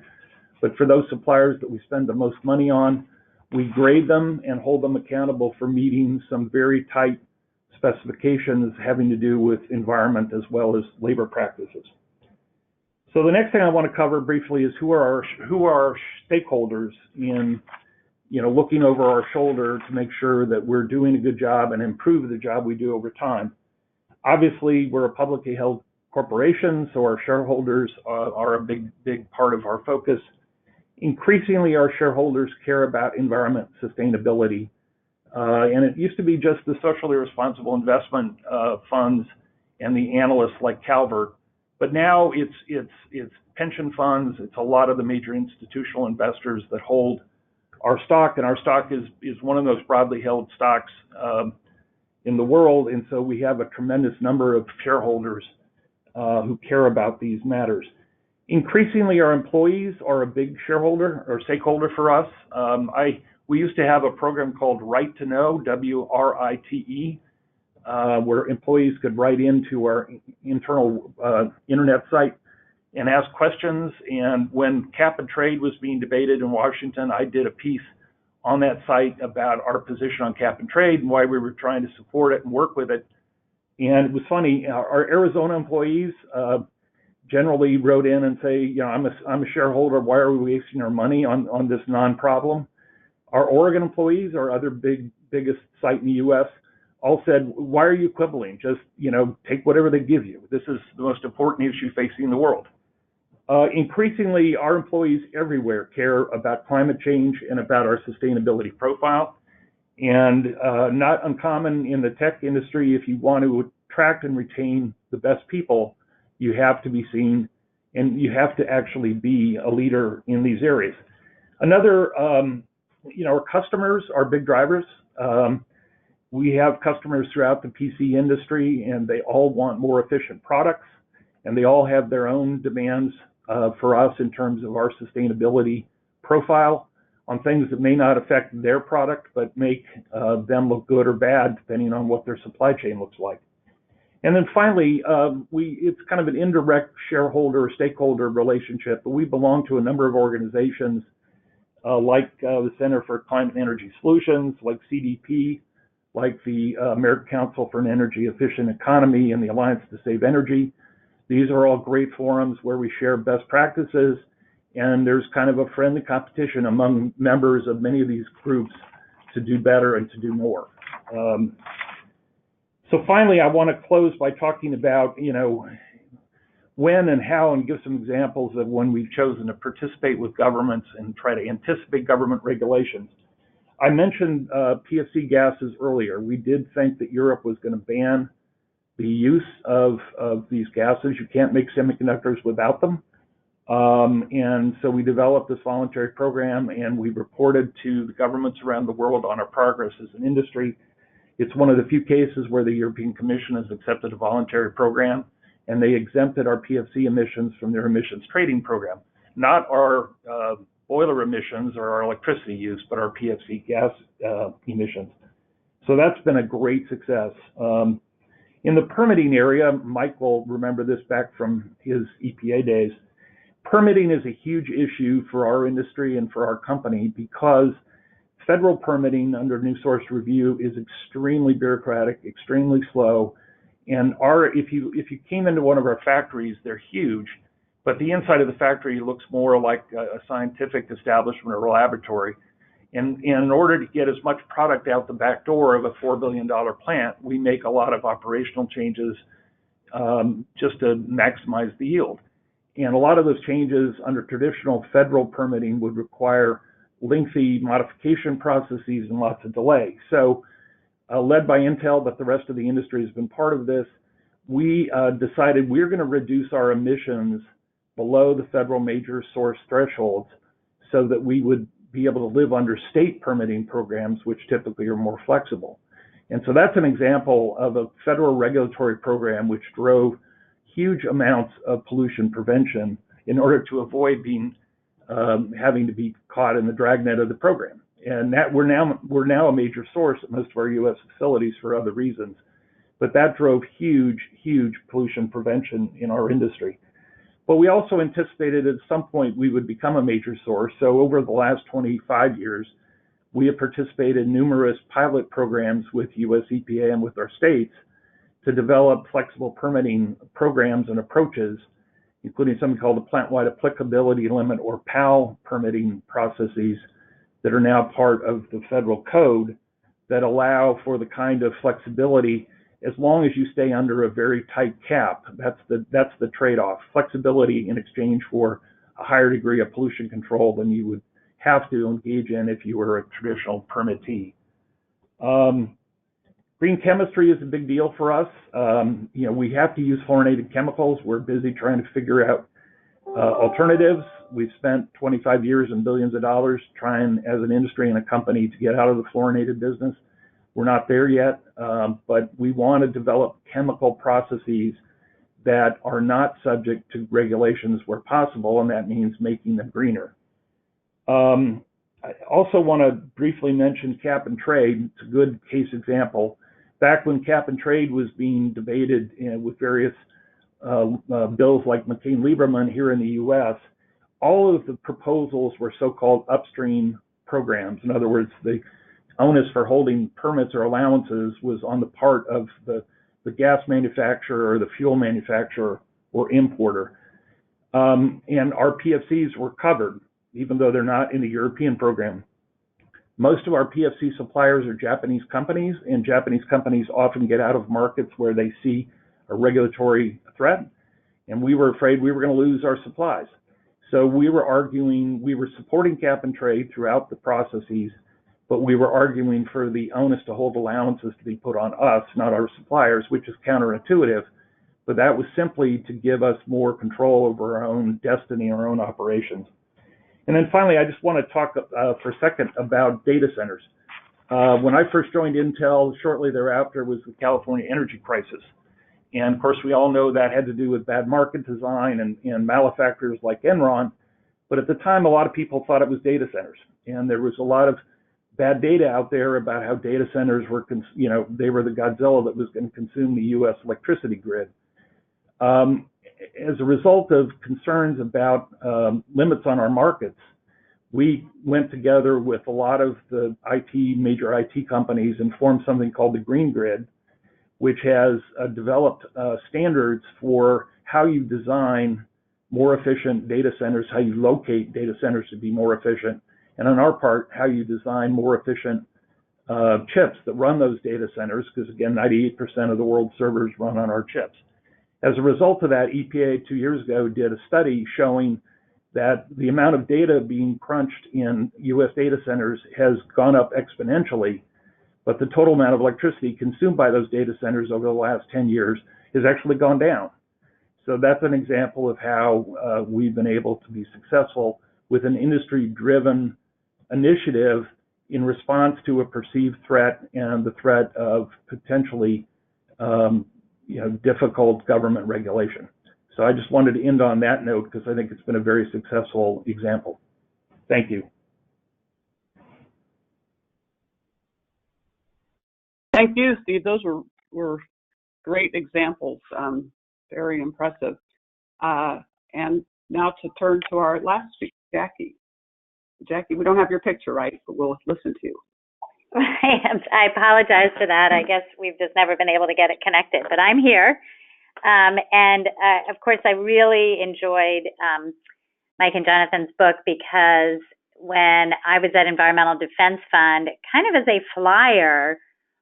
But for those suppliers that we spend the most money on, we grade them and hold them accountable for meeting some very tight specifications having to do with environment as well as labor practices. So the next thing I want to cover briefly is who are our stakeholders in, you know, looking over our shoulder to make sure that we're doing a good job and improve the job we do over time. Obviously, we're a publicly held corporation, so our shareholders are a big part of our focus. Increasingly, our shareholders care about environment sustainability. And it used to be just the socially responsible investment funds and the analysts like Calvert. But now it's pension funds, it's a lot of the major institutional investors that hold our stock, and our stock is one of those broadly held stocks in the world, and so we have a tremendous number of shareholders who care about these matters. Increasingly, our employees are a big shareholder or stakeholder for us. We used to have a program called Right to Know, WRITE, where employees could write into our internal internet site and ask questions. And when cap and trade was being debated in Washington, I did a piece on that site about our position on cap and trade and why we were trying to support it and work with it. And it was funny, our Arizona employees generally wrote in and say, you know, I'm a shareholder, why are we wasting our money on this non-problem? Our Oregon employees, our other biggest site in the US, all said, why are you quibbling? Just, you know, take whatever they give you. This is the most important issue facing the world. Increasingly, our employees everywhere care about climate change and about our sustainability profile. And not uncommon in the tech industry, if you want to attract and retain the best people, you have to be seen and you have to actually be a leader in these areas. Another, you know, our customers are big drivers. We have customers throughout the PC industry, and they all want more efficient products, and they all have their own demands for us in terms of our sustainability profile on things that may not affect their product, but make them look good or bad, depending on what their supply chain looks like. And then finally, it's kind of an indirect shareholder or stakeholder relationship, but we belong to a number of organizations like the Center for Climate and Energy Solutions, like CDP, like the American Council for an Energy Efficient Economy and the Alliance to Save Energy. These are all great forums where we share best practices, and there's kind of a friendly competition among members of many of these groups to do better and to do more. So finally, I want to close by talking about, you know, when and how, and give some examples of when we've chosen to participate with governments and try to anticipate government regulations. I mentioned PFC gases earlier. We did think that Europe was going to ban the use of these gases. You can't make semiconductors without them. And so we developed this voluntary program, and we reported to the governments around the world on our progress as an industry. It's one of the few cases where the European Commission has accepted a voluntary program, and they exempted our PFC emissions from their emissions trading program. Not our boiler emissions or our electricity use, but our PFC gas emissions. So that's been a great success. In the permitting area, Mike will remember this back from his EPA days. Permitting is a huge issue for our industry and for our company because federal permitting under new source review is extremely bureaucratic, extremely slow. And if you came into one of our factories, they're huge, but the inside of the factory looks more like a scientific establishment or a laboratory. And in order to get as much product out the back door of a $4 billion plant, we make a lot of operational changes just to maximize the yield. And a lot of those changes under traditional federal permitting would require lengthy modification processes and lots of delay. So led by Intel, but the rest of the industry has been part of this, we decided we're going to reduce our emissions below the federal major source thresholds so that we would be able to live under state permitting programs, which typically are more flexible. And so that's an example of a federal regulatory program which drove huge amounts of pollution prevention in order to avoid being having to be caught in the dragnet of the program. And that we're now a major source at most of our U.S. facilities for other reasons. But that drove huge pollution prevention in our industry. But we also anticipated at some point we would become a major source. So over the last 25 years, we have participated in numerous pilot programs with U.S. EPA and with our states to develop flexible permitting programs and approaches, including something called the plant-wide applicability limit or PAL permitting processes that are now part of the federal code that allow for the kind of flexibility as long as you stay under a very tight cap. That's the trade-off. Flexibility in exchange for a higher degree of pollution control than you would have to engage in if you were a traditional permittee. Green chemistry is a big deal for us. We have to use fluorinated chemicals. We're busy trying to figure out alternatives. We've spent 25 years and billions of dollars trying as an industry and a company to get out of the fluorinated business. We're not there yet, but we want to develop chemical processes that are not subject to regulations where possible, and that means making them greener. I also want to briefly mention cap and trade. It's a good case example. Back when cap and trade was being debated with various bills like McCain-Lieberman here in the U.S., all of the proposals were so-called upstream programs. In other words, the onus for holding permits or allowances was on the part of the gas manufacturer or the fuel manufacturer or importer. And our PFCs were covered, even though they're not in the European program. Most of our PFC suppliers are Japanese companies, and Japanese companies often get out of markets where they see a regulatory threat, and we were afraid we were going to lose our supplies. So we were supporting cap and trade throughout the processes, but we were arguing for the onus to hold allowances to be put on us, not our suppliers, which is counterintuitive, but that was simply to give us more control over our own destiny, our own operations. And then finally, I just want to talk for a second about data centers. When I first joined Intel, shortly thereafter was the California energy crisis. And of course, we all know that had to do with bad market design and malefactors like Enron. But at the time, a lot of people thought it was data centers. And there was a lot of bad data out there about how data centers were, they were the Godzilla that was going to consume the U.S. electricity grid. As a result of concerns about limits on our markets, we went together with a lot of the major IT companies and formed something called the Green Grid, which has developed standards for how you design more efficient data centers, how you locate data centers to be more efficient, and on our part, how you design more efficient chips that run those data centers, because again, 98% of the world's servers run on our chips. As a result of that, EPA 2 years ago did a study showing that the amount of data being crunched in U.S. data centers has gone up exponentially, but the total amount of electricity consumed by those data centers over the last 10 years has actually gone down. So that's an example of how we've been able to be successful with an industry-driven initiative in response to a perceived threat and the threat of potentially difficult government regulation. So I just wanted to end on that note because I think it's been a very successful example. Thank you. Thank you, Steve. Those were great examples. Very impressive. And now to turn to our last speaker, Jackie. Jackie, we don't have your picture, right? But we'll listen to you. I apologize for that. I guess we've just never been able to get it connected, but I'm here. Of course, I really enjoyed Mike and Jonathan's book because when I was at Environmental Defense Fund, kind of as a flyer,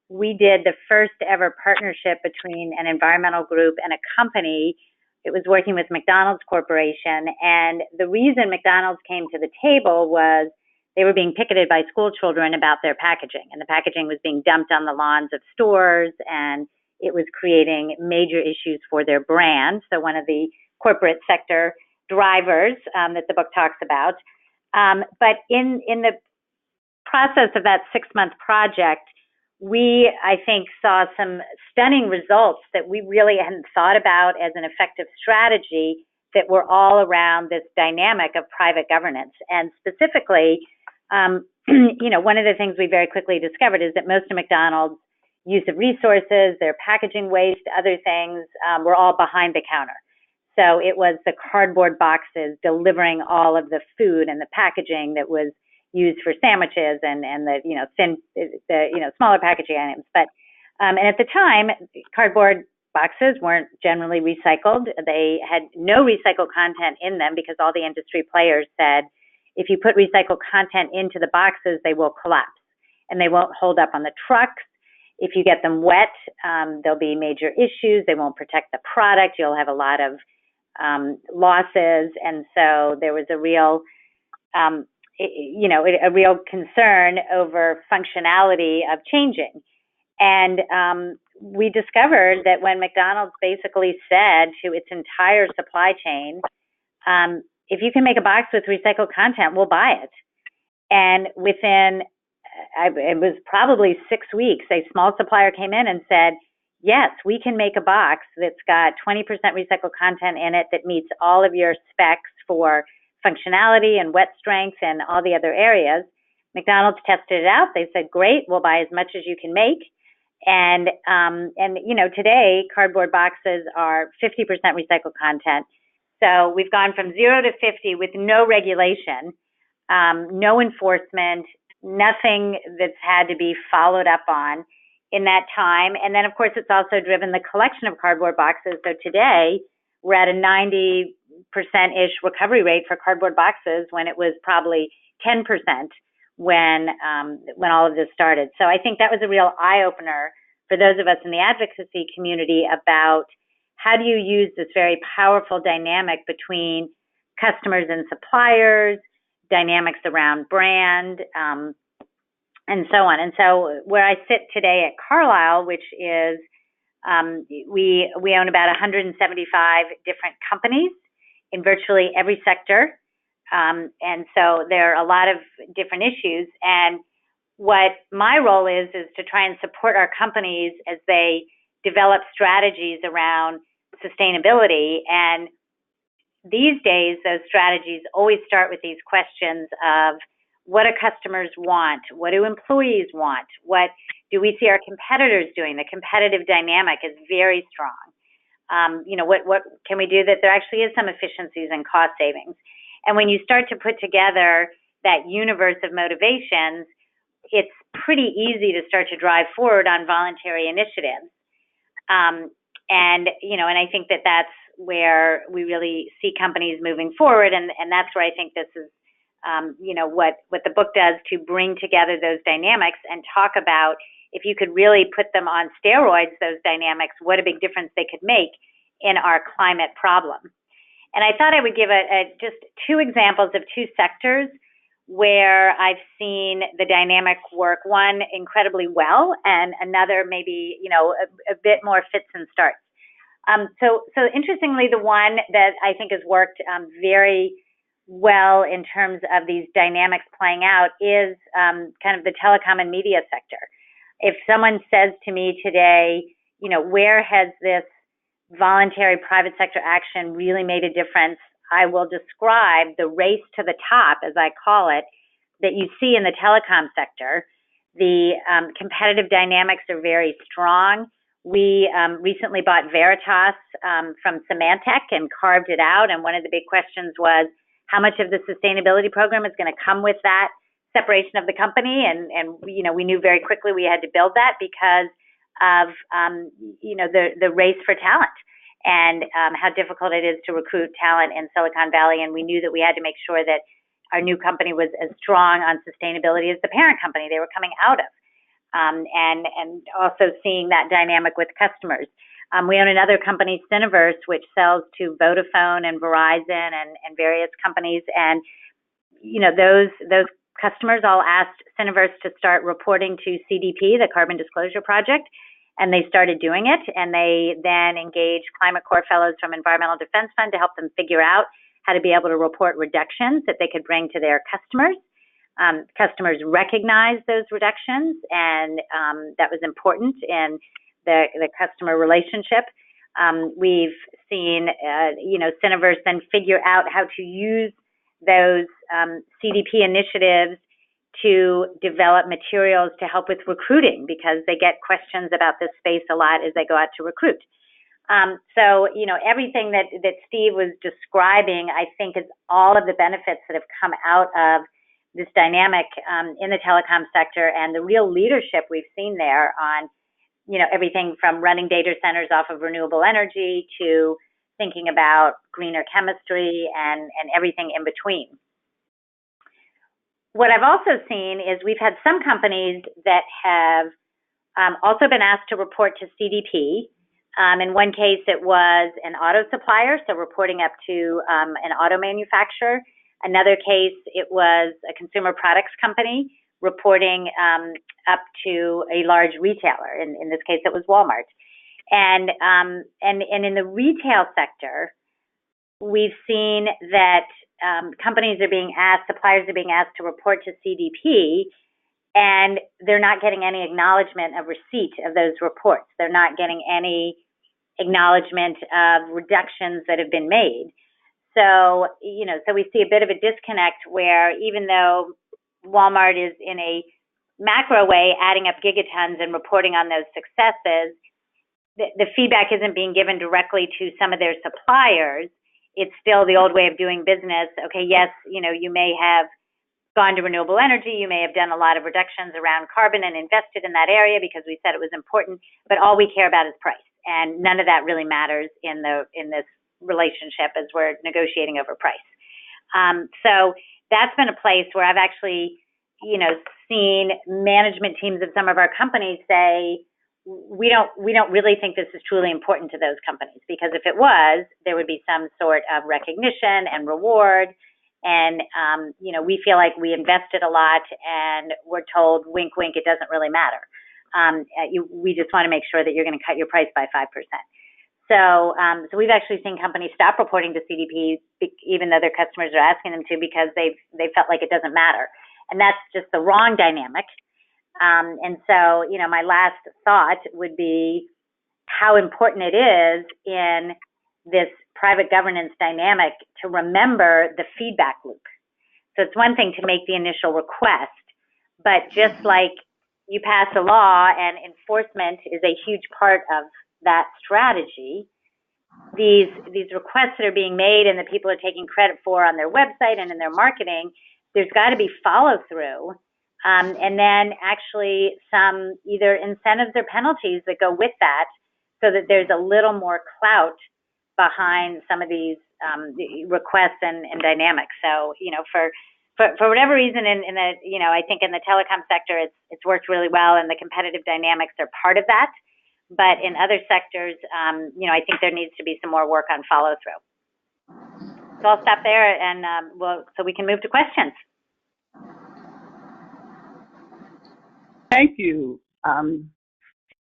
we did the first ever partnership between an environmental group and a company. It was working with McDonald's Corporation. And the reason McDonald's came to the table was they were being picketed by school children about their packaging. And the packaging was being dumped on the lawns of stores, and it was creating major issues for their brand. So one of the corporate sector drivers that the book talks about. But in the process of that 6-month project, we, I think, saw some stunning results that we really hadn't thought about as an effective strategy that were all around this dynamic of private governance. And specifically, one of the things we very quickly discovered is that most of McDonald's use of resources, their packaging waste, other things, were all behind the counter. So it was the cardboard boxes delivering all of the food and the packaging that was used for sandwiches and the smaller packaging items. But and at the time, cardboard boxes weren't generally recycled. They had no recycled content in them because all the industry players said, if you put recycled content into the boxes, they will collapse and they won't hold up on the trucks. If you get them wet, there'll be major issues. They won't protect the product. You'll have a lot of losses. And so there was a real a real concern over functionality of changing. And we discovered that when McDonald's basically said to its entire supply chain, if you can make a box with recycled content, we'll buy it. And within, it was probably 6 weeks, a small supplier came in and said, yes, we can make a box that's got 20% recycled content in it that meets all of your specs for functionality and wet strength and all the other areas. McDonald's tested it out. They said, great, we'll buy as much as you can make. And today cardboard boxes are 50% recycled content. So we've gone from 0 to 50 with no regulation, no enforcement, nothing that's had to be followed up on in that time. And then of course it's also driven the collection of cardboard boxes. So today we're at a 90%-ish recovery rate for cardboard boxes when it was probably 10% when all of this started. So I think that was a real eye-opener for those of us in the advocacy community about how do you use this very powerful dynamic between customers and suppliers, dynamics around brand, and so on. And so where I sit today at Carlyle, which is we own about 175 different companies in virtually every sector. And so there are a lot of different issues. And what my role is to try and support our companies as they develop strategies around sustainability. And these days, those strategies always start with these questions of what do customers want? What do employees want? What do we see our competitors doing? The competitive dynamic is very strong. What can we do that there actually is some efficiencies and cost savings? And when you start to put together that universe of motivations, it's pretty easy to start to drive forward on voluntary initiatives. And I think that that's where we really see companies moving forward. And that's where I think this is, what the book does to bring together those dynamics and talk about if you could really put them on steroids, those dynamics, what a big difference they could make in our climate problem. And I thought I would give just two examples of two sectors where I've seen the dynamic work, one incredibly well and another maybe, a bit more fits and starts. So interestingly, the one that I think has worked very well in terms of these dynamics playing out is kind of the telecom and media sector. If someone says to me today, where has this voluntary private sector action really made a difference, I will describe the race to the top, as I call it, that you see in the telecom sector. The competitive dynamics are very strong. We recently bought Veritas from Symantec and carved it out. And one of the big questions was how much of the sustainability program is going to come with that separation of the company. And we knew very quickly we had to build that because of the race for talent and how difficult it is to recruit talent in Silicon Valley. And we knew that we had to make sure that our new company was as strong on sustainability as the parent company they were coming out of. And also seeing that dynamic with customers. We own another company, Synergies, which sells to Vodafone and Verizon and various companies. And those customers all asked Synergies to start reporting to CDP, the Carbon Disclosure Project, and they started doing it. And they then engaged Climate Corps fellows from Environmental Defense Fund to help them figure out how to be able to report reductions that they could bring to their customers. Customers recognized those reductions, and that was important in the customer relationship. We've seen, Synergies then figure out how to use those CDP initiatives to develop materials to help with recruiting, because they get questions about this space a lot as they go out to recruit. So everything that Steve was describing, I think, is all of the benefits that have come out of this dynamic in the telecom sector, and the real leadership we've seen there on, everything from running data centers off of renewable energy to thinking about greener chemistry and everything in between. What I've also seen is we've had some companies that have also been asked to report to CDP. In one case, it was an auto supplier, so reporting up to an auto manufacturer. Another case, it was a consumer products company reporting up to a large retailer. In this case, it was Walmart. And in the retail sector, we've seen that companies are being asked, suppliers are being asked to report to CDP, and they're not getting any acknowledgement of receipt of those reports. They're not getting any acknowledgement of reductions that have been made. So, so we see a bit of a disconnect where even though Walmart is in a macro way adding up gigatons and reporting on those successes, the feedback isn't being given directly to some of their suppliers. It's still the old way of doing business. Okay, yes, you may have gone to renewable energy, you may have done a lot of reductions around carbon and invested in that area because we said it was important, but all we care about is price. And none of that really matters in this relationship as we're negotiating over price. So that's been a place where I've actually, seen management teams of some of our companies say, we don't really think this is truly important to those companies, because if it was, there would be some sort of recognition and reward. And, we feel like we invested a lot and we're told, wink, wink, it doesn't really matter. We just want to make sure that you're going to cut your price by 5%. So we've actually seen companies stop reporting to CDP, even though their customers are asking them to, because they felt like it doesn't matter. And that's just the wrong dynamic. And so, my last thought would be how important it is in this private governance dynamic to remember the feedback loop. So it's one thing to make the initial request, but just like you pass a law and enforcement is a huge part of that strategy, these requests that are being made and that people are taking credit for on their website and in their marketing, there's got to be follow through. And then actually some either incentives or penalties that go with that, so that there's a little more clout behind some of these requests and dynamics. So, for whatever reason, in the, I think in the telecom sector, it's worked really well, and the competitive dynamics are part of that. But in other sectors, you know, I think there needs to be some more work on follow through. So I'll stop there, and so we can move to questions. Thank you.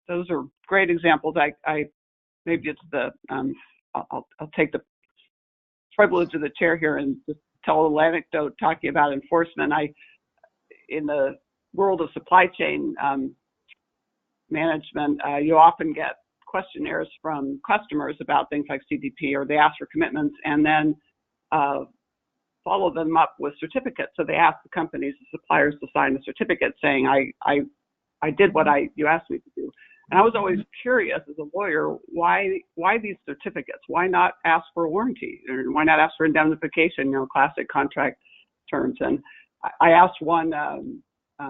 Those are great examples. I maybe it's the I'll take the privilege of the chair here and just tell a little anecdote talking about enforcement. In the world of supply chain management, you often get questionnaires from customers about things like CDP, or they ask for commitments and then follow them up with certificates. So they ask the companies, the suppliers, to sign a certificate saying, I did what you asked me to do. And I was always curious as a lawyer, why these certificates? Why not ask for a warranty? Or why not ask for indemnification, you know, classic contract terms? And I asked one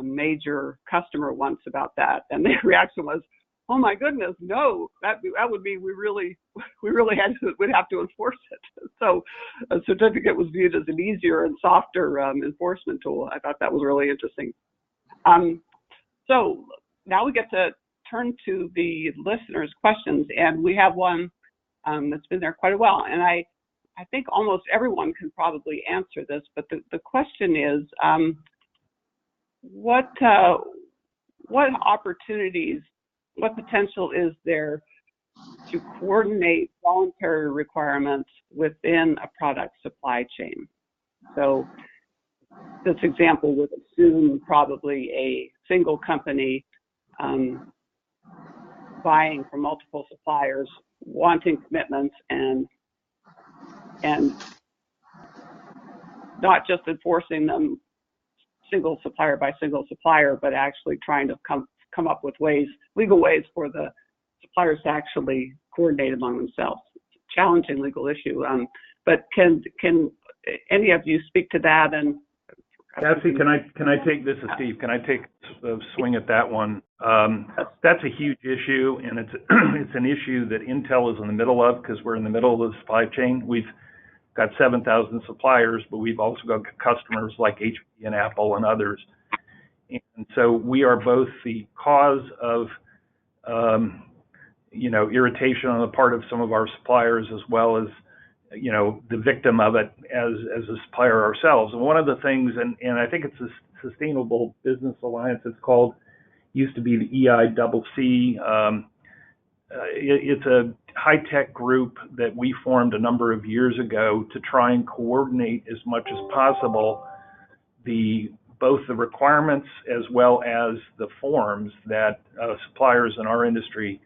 major customer once about that, and their reaction was, "Oh my goodness, no! That would mean we really would have to enforce it." So a certificate was viewed as an easier and softer enforcement tool. I thought that was really interesting. So now we get to turn to the listeners' questions, and we have one that's been there quite a while, and I think almost everyone can probably answer this, but the question is, what opportunities, what potential is there to coordinate voluntary requirements within a product supply chain? So this example would assume probably a single company buying from multiple suppliers, wanting commitments, and not just enforcing them single supplier by single supplier, but actually trying to come up with legal ways for the suppliers to actually coordinate among themselves. It's a challenging legal issue, but can any of you speak to that? And Cassie, can I take this as Steve? Can I take a swing at that one? That's a huge issue, and it's an issue that Intel is in the middle of, because we're in the middle of the supply chain. We've got 7,000 suppliers, but we've also got customers like HP and Apple and others. And so we are both the cause of, irritation on the part of some of our suppliers, as well as, the victim of it as a supplier ourselves. And one of the things, and I think it's a Sustainable Business Alliance, it's called, used to be the EICC. It's a high-tech group that we formed a number of years ago to try and coordinate as much as possible both the requirements as well as the forms that suppliers in our industry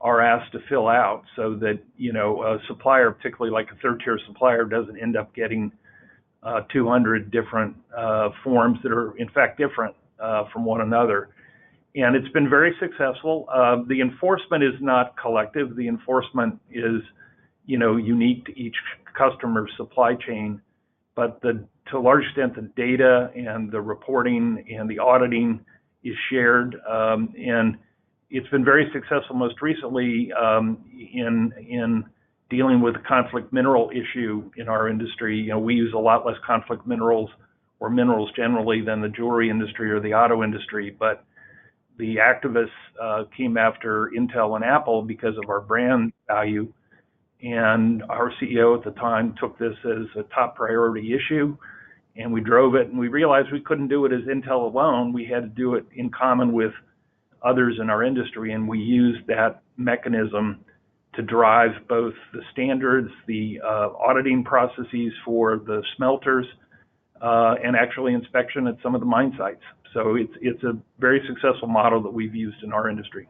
are asked to fill out, so that a supplier, particularly like a third-tier supplier, doesn't end up getting 200 different forms that are in fact different from one another. And it's been very successful. The enforcement is not collective. The enforcement is, unique to each customer's supply chain. But to a large extent, the data and the reporting and the auditing is shared. And it's been very successful most recently in dealing with the conflict mineral issue in our industry. We use a lot less conflict minerals or minerals generally than the jewelry industry or the auto industry. But the activists came after Intel and Apple because of our brand value, and our CEO at the time took this as a top priority issue, and we drove it, and we realized we couldn't do it as Intel alone. We had to do it in common with others in our industry, and we used that mechanism to drive both the standards, the auditing processes for the smelters, and actually inspection at some of the mine sites. So it's a very successful model that we've used in our industry.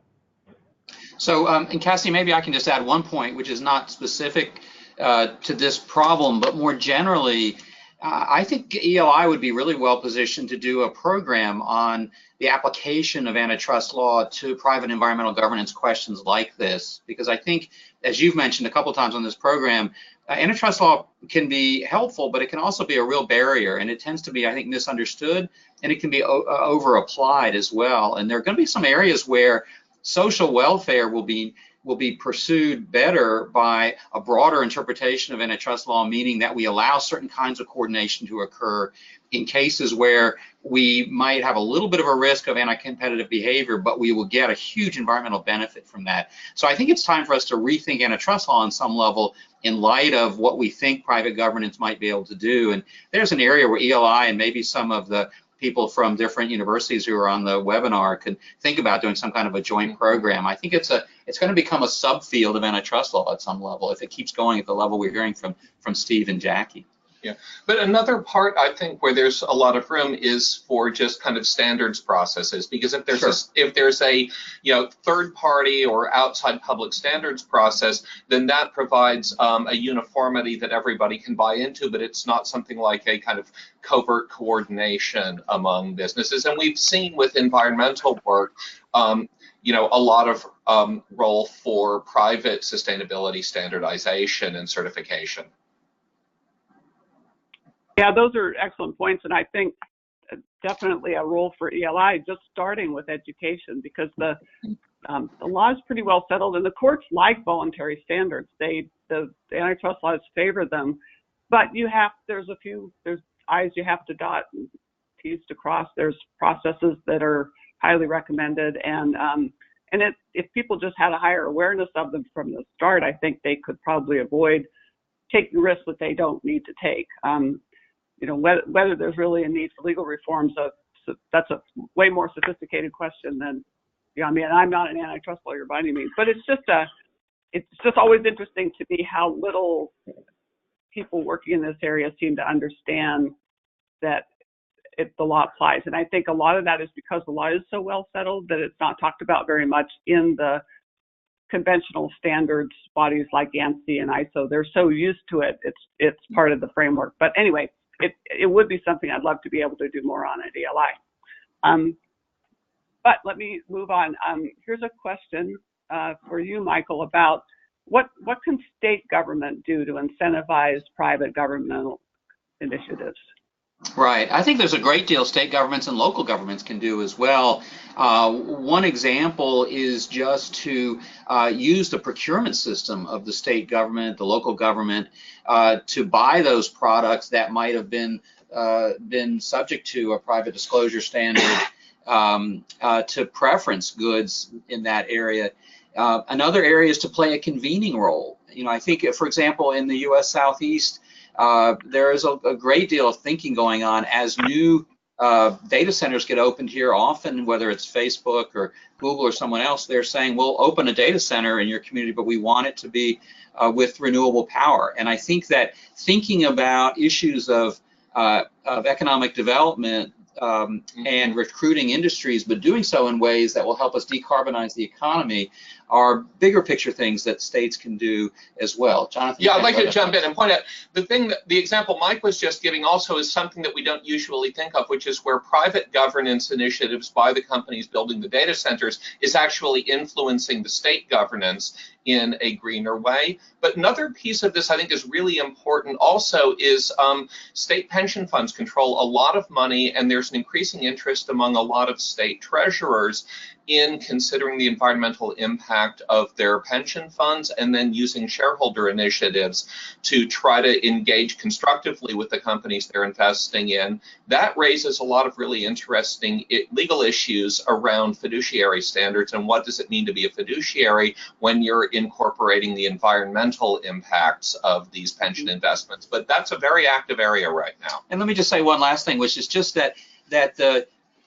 So, and Cassie, maybe I can just add one point, which is not specific to this problem, but more generally, I think ELI would be really well positioned to do a program on the application of antitrust law to private environmental governance questions like this, because I think, as you've mentioned a couple of times on this program, antitrust law can be helpful, but it can also be a real barrier, and it tends to be, I think, misunderstood, and it can be over-applied as well. And there are going to be some areas where social welfare will be pursued better by a broader interpretation of antitrust law, meaning that we allow certain kinds of coordination to occur in cases where we might have a little bit of a risk of anti-competitive behavior, but we will get a huge environmental benefit from that. So I think it's time for us to rethink antitrust law on some level in light of what we think private governance might be able to do. And there's an area where ELI and maybe some of the people from different universities who are on the webinar can think about doing some kind of a joint program. I think it's going to become a subfield of antitrust law at some level if it keeps going at the level we're hearing from Steve and Jackie. Yeah, but another part I think where there's a lot of room is for just kind of standards processes, because if there's a third party or outside public standards process, then that provides a uniformity that everybody can buy into, but it's not something like a kind of covert coordination among businesses. And we've seen with environmental work, a lot of role for private sustainability standardization and certification. Yeah, those are excellent points, and I think definitely a role for ELI, just starting with education, because the law is pretty well settled, and the courts like voluntary standards. The antitrust laws favor them, but there's I's you have to dot and T's to cross. There's processes that are highly recommended, and if people just had a higher awareness of them from the start, I think they could probably avoid taking risks that they don't need to take. Whether there's really a need for legal reforms, that's a way more sophisticated question than, I'm not an antitrust lawyer by any means, but it's just always interesting to me how little people working in this area seem to understand that the law applies. And I think a lot of that is because the law is so well settled that it's not talked about very much in the conventional standards bodies like ANSI and ISO. They're so used to it, it's part of the framework. But anyway, it would be something I'd love to be able to do more on at ELI. But let me move on. Here's a question for you, Michael, about what can state government do to incentivize private governmental initiatives? Right. I think there's a great deal state governments and local governments can do as well. One example is just to use the procurement system of the state government, the local government, to buy those products that might have been subject to a private disclosure standard, to preference goods in that area. Another area is to play a convening role. I think, for example, in the U.S. Southeast, there is a great deal of thinking going on as new data centers get opened here. Often, whether it's Facebook or Google or someone else, they're saying, we'll open a data center in your community, but we want it to be with renewable power. And I think that thinking about issues of economic development and recruiting industries, but doing so in ways that will help us decarbonize the economy, are bigger picture things that states can do as well. Jonathan? Yeah, I'd like to jump in and point out the example Mike was just giving also is something that we don't usually think of, which is where private governance initiatives by the companies building the data centers is actually influencing the state governance in a greener way. But another piece of this I think is really important also is state pension funds control a lot of money, and there's an increasing interest among a lot of state treasurers in considering the environmental impact of their pension funds and then using shareholder initiatives to try to engage constructively with the companies they're investing in. That raises a lot of really interesting legal issues around fiduciary standards and what does it mean to be a fiduciary when you're incorporating the environmental impacts of these pension investments. But that's a very active area right now. And let me just say one last thing, which is just that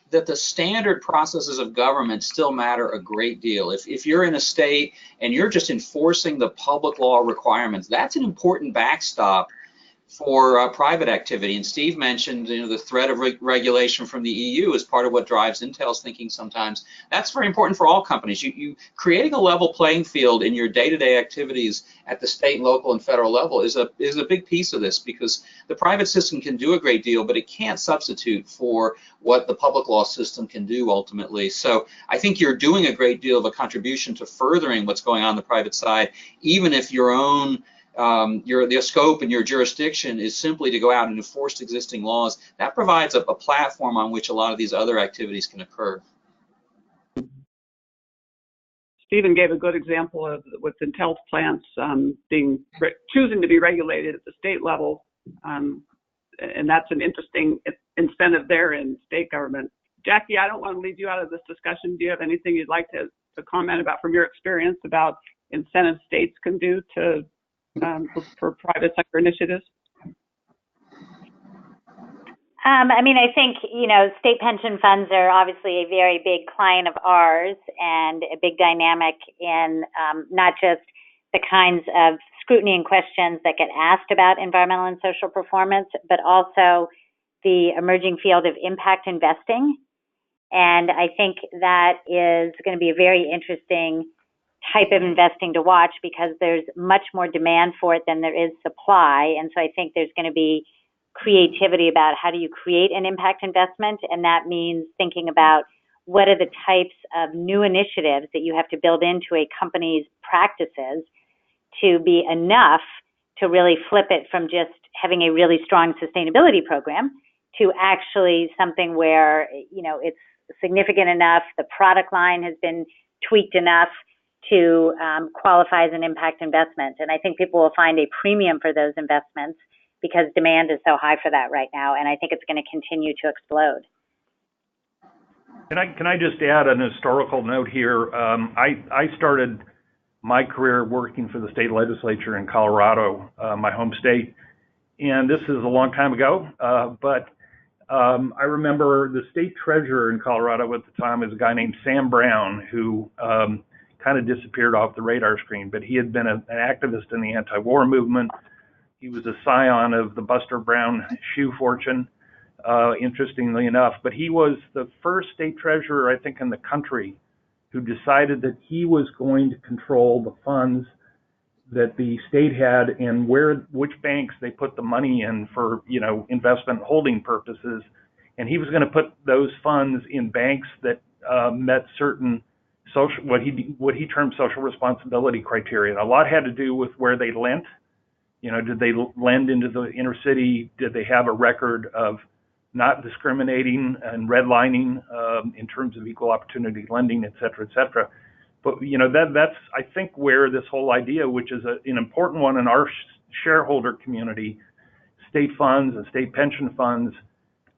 the standard processes of government still matter a great deal. If you're in a state and you're just enforcing the public law requirements, that's an important backstop for private activity. And Steve mentioned, the threat of regulation from the EU is part of what drives Intel's thinking sometimes. That's very important for all companies. You creating a level playing field in your day-to-day activities at the state, local, and federal level is a big piece of this, because the private system can do a great deal, but it can't substitute for what the public law system can do ultimately. So I think you're doing a great deal of a contribution to furthering what's going on the private side, even if your own the scope and your jurisdiction is simply to go out and enforce existing laws. That provides a platform on which a lot of these other activities can occur. Stephen gave a good example of with Intel plants choosing to be regulated at the state level, and that's an interesting incentive there in state government. Jackie, I don't want to leave you out of this discussion. Do you have anything you'd like to comment about from your experience about incentives states can do to for private sector initiatives? I mean, I think, state pension funds are obviously a very big client of ours and a big dynamic in not just the kinds of scrutiny and questions that get asked about environmental and social performance, but also the emerging field of impact investing. And I think that is going to be a very interesting type of investing to watch because there's much more demand for it than there is supply. And so I think there's going to be creativity about how do you create an impact investment, and that means thinking about what are the types of new initiatives that you have to build into a company's practices to be enough to really flip it from just having a really strong sustainability program to actually something where it's significant enough, the product line has been tweaked enough to qualify as an impact investment. And I think people will find a premium for those investments because demand is so high for that right now, and I think it's going to continue to explode. Can I just add an historical note here? I started my career working for the state legislature in Colorado, my home state, and this is a long time ago, but I remember the state treasurer in Colorado at the time was a guy named Sam Brown, who kind of disappeared off the radar screen, but he had been an activist in the anti-war movement. He was a scion of the Buster Brown shoe fortune, interestingly enough. But he was the first state treasurer, I think, in the country who decided that he was going to control the funds that the state had and which banks they put the money in for, investment holding purposes. And he was going to put those funds in banks that met certain social, what he termed social responsibility criteria. And a lot had to do with where they lent. Did they lend into the inner city? Did they have a record of not discriminating and redlining in terms of equal opportunity lending, et cetera, et cetera? But, that's, I think, where this whole idea, which is an important one in our shareholder community, state funds and state pension funds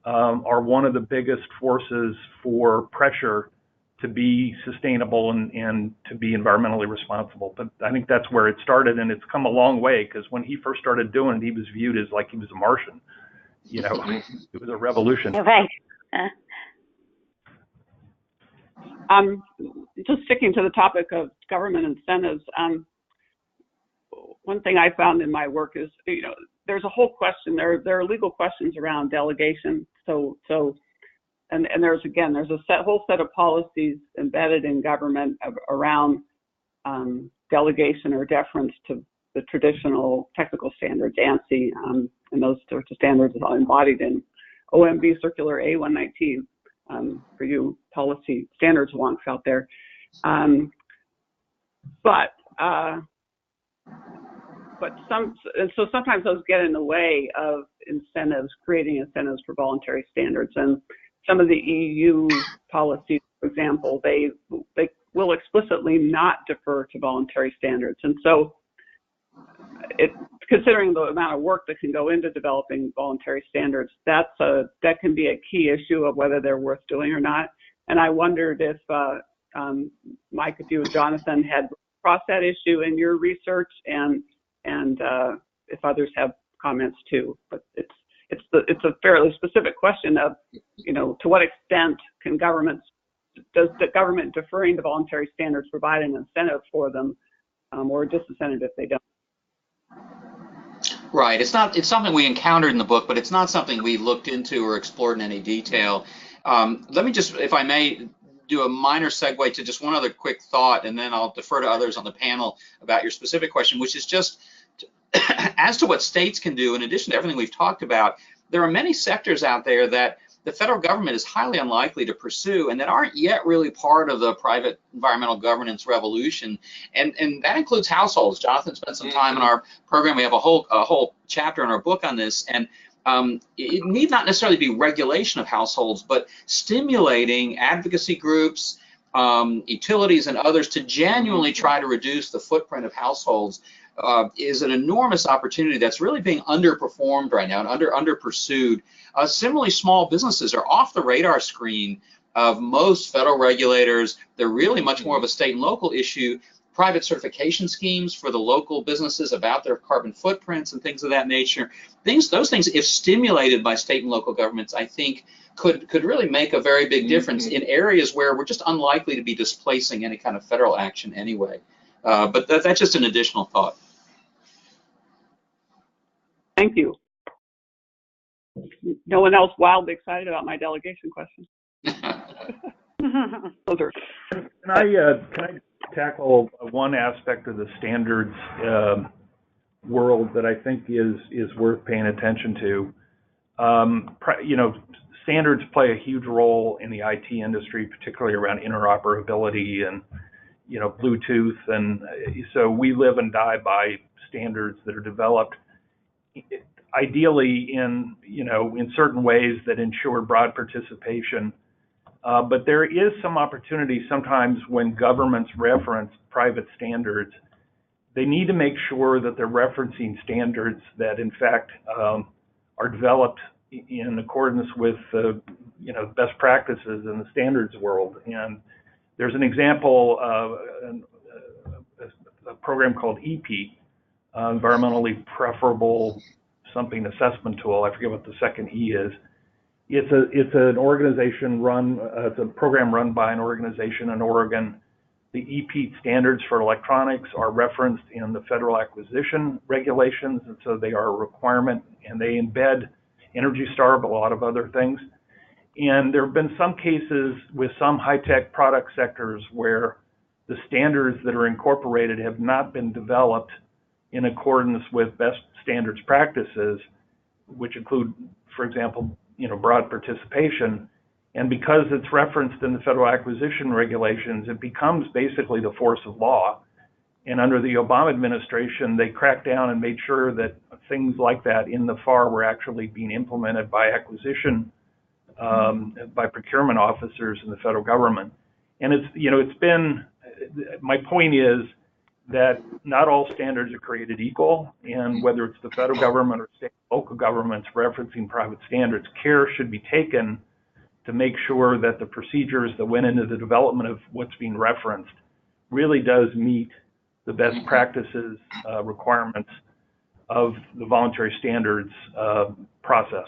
are one of the biggest forces for pressure to be sustainable and to be environmentally responsible. But I think that's where it started, and it's come a long way, because when he first started doing it, he was viewed as like he was a Martian. It was a revolution. Right. Just sticking to the topic of government incentives, one thing I found in my work is, there's a whole question, there are legal questions around delegation. And there's a whole set of policies embedded in government around delegation or deference to the traditional technical standards, ANSI, and those sorts of standards are embodied in OMB Circular A119 for you policy standards wonks out there. So sometimes those get in the way of creating incentives for voluntary standards. And some of the EU policies, for example, they will explicitly not defer to voluntary standards. And so considering the amount of work that can go into developing voluntary standards, that can be a key issue of whether they're worth doing or not. And I wondered if Mike, if you and Jonathan had crossed that issue in your research, and if others have comments too. But it's a fairly specific question of, to what extent does the government deferring to voluntary standards provide an incentive for them, or a disincentive if they don't? Right. It's something we encountered in the book, but it's not something we looked into or explored in any detail. Let me just, if I may, do a minor segue to just one other quick thought, and then I'll defer to others on the panel about your specific question, which is just as to what states can do, in addition to everything we've talked about. There are many sectors out there that the federal government is highly unlikely to pursue and that aren't yet really part of the private environmental governance revolution. And that includes households. Jonathan spent some time in our program. We have a whole chapter in our book on this. And it need not necessarily be regulation of households, but stimulating advocacy groups, utilities and others to genuinely try to reduce the footprint of households is an enormous opportunity that's really being underperformed right now and under pursued. Similarly, small businesses are off the radar screen of most federal regulators. They're really much more of a state and local issue. Private certification schemes for the local businesses about their carbon footprints and things of that nature. Those things, if stimulated by state and local governments, I think could really make a very big difference in areas where we're just unlikely to be displacing any kind of federal action anyway. But that's just an additional thought. Thank you. No one else wildly excited about my delegation question? Can I tackle one aspect of the standards world that I think is worth paying attention to? Standards play a huge role in the IT industry, particularly around interoperability and Bluetooth, and so we live and die by standards that are developed ideally in certain ways that ensure broad participation. But there is some opportunity sometimes when governments reference private standards. They need to make sure that they're referencing standards that in fact are developed in accordance with best practices in the standards world. And there's an example of a program called EP, environmentally preferable something assessment tool. I forget what the second E is. It's an organization it's a program run by an organization in Oregon. The EP standards for electronics are referenced in the federal acquisition regulations, and so they are a requirement, and they embed Energy Star, but a lot of other things. And there have been some cases with some high-tech product sectors where the standards that are incorporated have not been developed in accordance with best standards practices, which include, for example, broad participation. And because it's referenced in the federal acquisition regulations, it becomes basically the force of law. And under the Obama administration, they cracked down and made sure that things like that in the FAR were actually being implemented by acquisition, by procurement officers in the federal government. And it's been, my point is that not all standards are created equal, and whether it's the federal government or state and local governments referencing private standards, care should be taken to make sure that the procedures that went into the development of what's being referenced really does meet the best practices requirements of the voluntary standards process.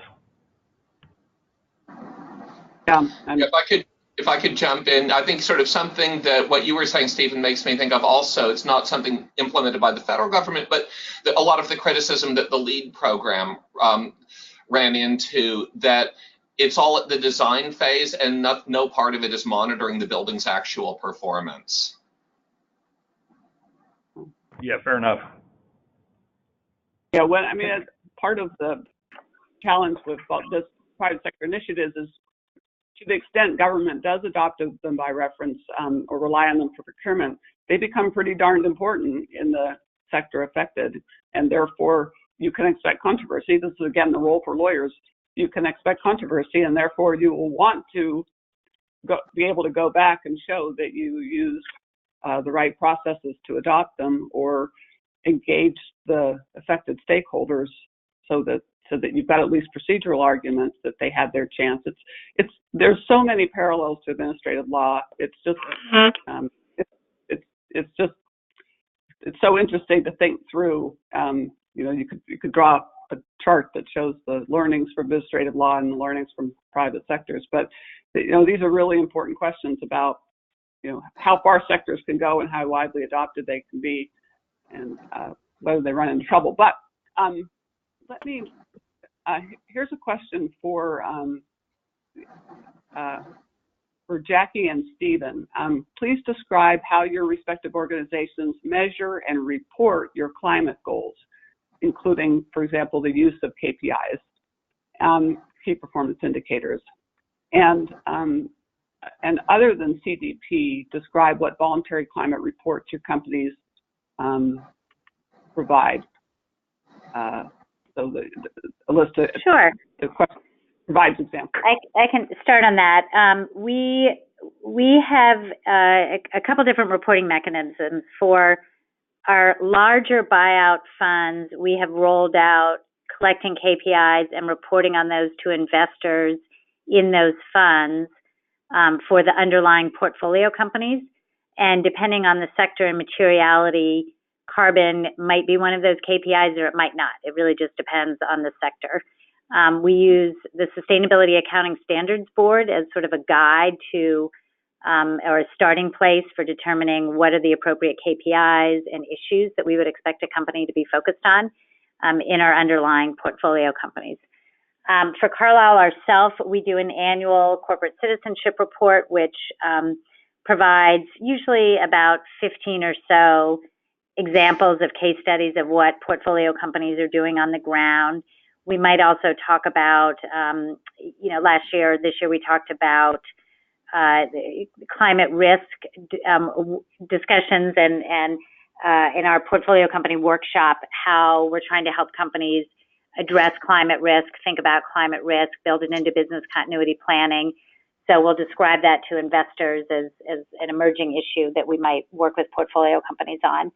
If I could jump in, I think sort of something that what you were saying, Stephen, makes me think of also. It's not something implemented by the federal government, but a lot of the criticism that the LEAD program ran into, that it's all at the design phase and no part of it is monitoring the building's actual performance. Yeah, fair enough. Yeah, part of the challenge with this private sector initiatives is, to the extent government does adopt them by reference or rely on them for procurement, they become pretty darned important in the sector affected, and therefore you can expect controversy. This is again the role for lawyers. You can expect controversy, and therefore you will want to be able to go back and show that you used the right processes to adopt them or engage the affected stakeholders so that you've got at least procedural arguments that they had their chance. There's so many parallels to administrative law. It's just it's so interesting to think through. You could draw a chart that shows the learnings from administrative law and the learnings from private sectors, but these are really important questions about how far sectors can go and how widely adopted they can be, and whether they run into trouble. But here's a question for Jackie and Stephen. Please describe how your respective organizations measure and report your climate goals, including, for example, the use of KPIs, key performance indicators, and other than CDP, describe what voluntary climate reports your companies provide. So a list of Sure. the question provides examples. I can start on that. We we have a couple different reporting mechanisms. For our larger buyout funds, we have rolled out collecting KPIs and reporting on those to investors in those funds for the underlying portfolio companies. And depending on the sector and materiality, carbon might be one of those KPIs or it might not. It really just depends on the sector. We use the Sustainability Accounting Standards Board as sort of a guide to or a starting place for determining what are the appropriate KPIs and issues that we would expect a company to be focused on in our underlying portfolio companies. For Carlyle ourselves, we do an annual corporate citizenship report, which provides usually about 15 or so examples of case studies of what portfolio companies are doing on the ground. We might also talk about, this year we talked about climate risk discussions and in our portfolio company workshop, how we're trying to help companies address climate risk, think about climate risk, build it into business continuity planning. So we'll describe that to investors as an emerging issue that we might work with portfolio companies on.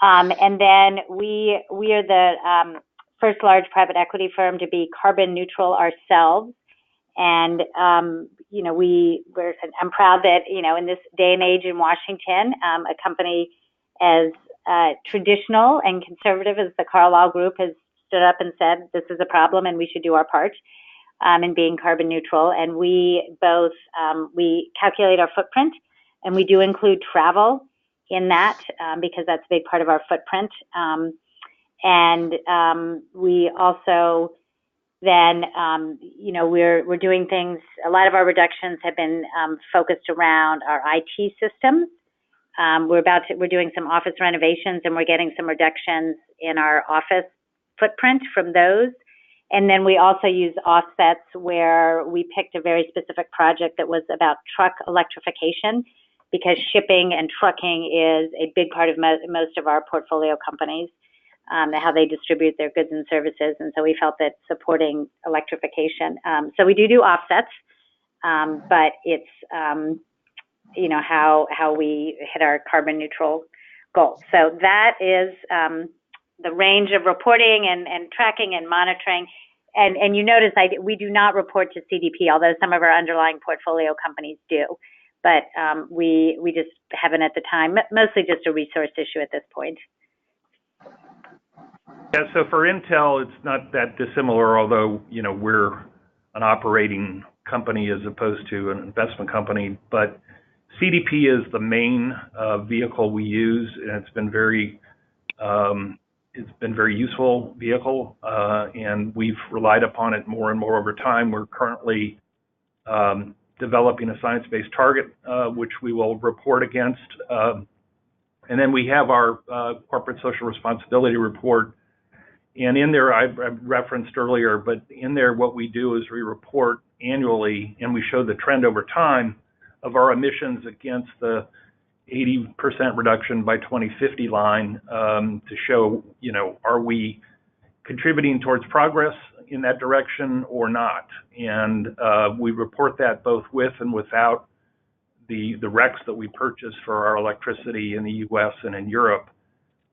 And then we are the first large private equity firm to be carbon neutral ourselves. And, I'm proud that, in this day and age in Washington, a company as traditional and conservative as the Carlyle Group has stood up and said, this is a problem and we should do our part in being carbon neutral. And we both, we calculate our footprint, and we do include travel in that because that's a big part of our footprint. We also then, we're doing things, a lot of our reductions have been focused around our IT systems. We're doing some office renovations, and we're getting some reductions in our office footprint from those. And then we also use offsets where we picked a very specific project that was about truck electrification, because shipping and trucking is a big part of most of our portfolio companies, how they distribute their goods and services. And so we felt that supporting electrification. So we do offsets, but it's, how we hit our carbon neutral goal. So that is the range of reporting and tracking and monitoring. And you notice we do not report to CDP, although some of our underlying portfolio companies do. But we just haven't at the time, mostly just a resource issue at this point. Yeah, so for Intel, it's not that dissimilar, although, we're an operating company as opposed to an investment company. But CDP is the main vehicle we use, and it's been very useful vehicle, and we've relied upon it more and more over time. We're currently developing a science-based target, which we will report against. And then we have our corporate social responsibility report. And in there, I referenced earlier, but in there, what we do is we report annually, and we show the trend over time of our emissions against the 80% reduction by 2050 line to show, are we contributing towards progress in that direction or not? And we report that both with and without the RECs that we purchase for our electricity in the U.S. and in Europe.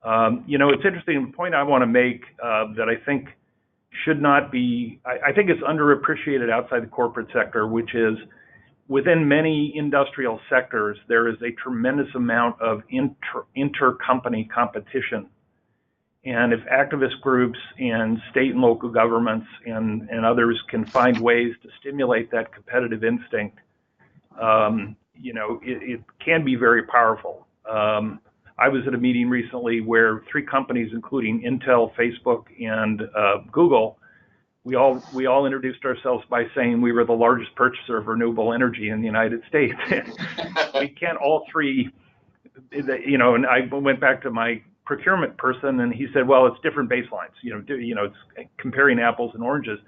It's interesting, the point I want to make that I think should not be, I think it's underappreciated outside the corporate sector, which is within many industrial sectors, there is a tremendous amount of inter-company competition. And if activist groups and state and local governments and others can find ways to stimulate that competitive instinct, it can be very powerful. I was at a meeting recently where 3 companies, including Intel, Facebook, and Google, we all introduced ourselves by saying we were the largest purchaser of renewable energy in the United States. We can't all 3, and I went back to my procurement person, and he said, well, it's different baselines. It's comparing apples and oranges.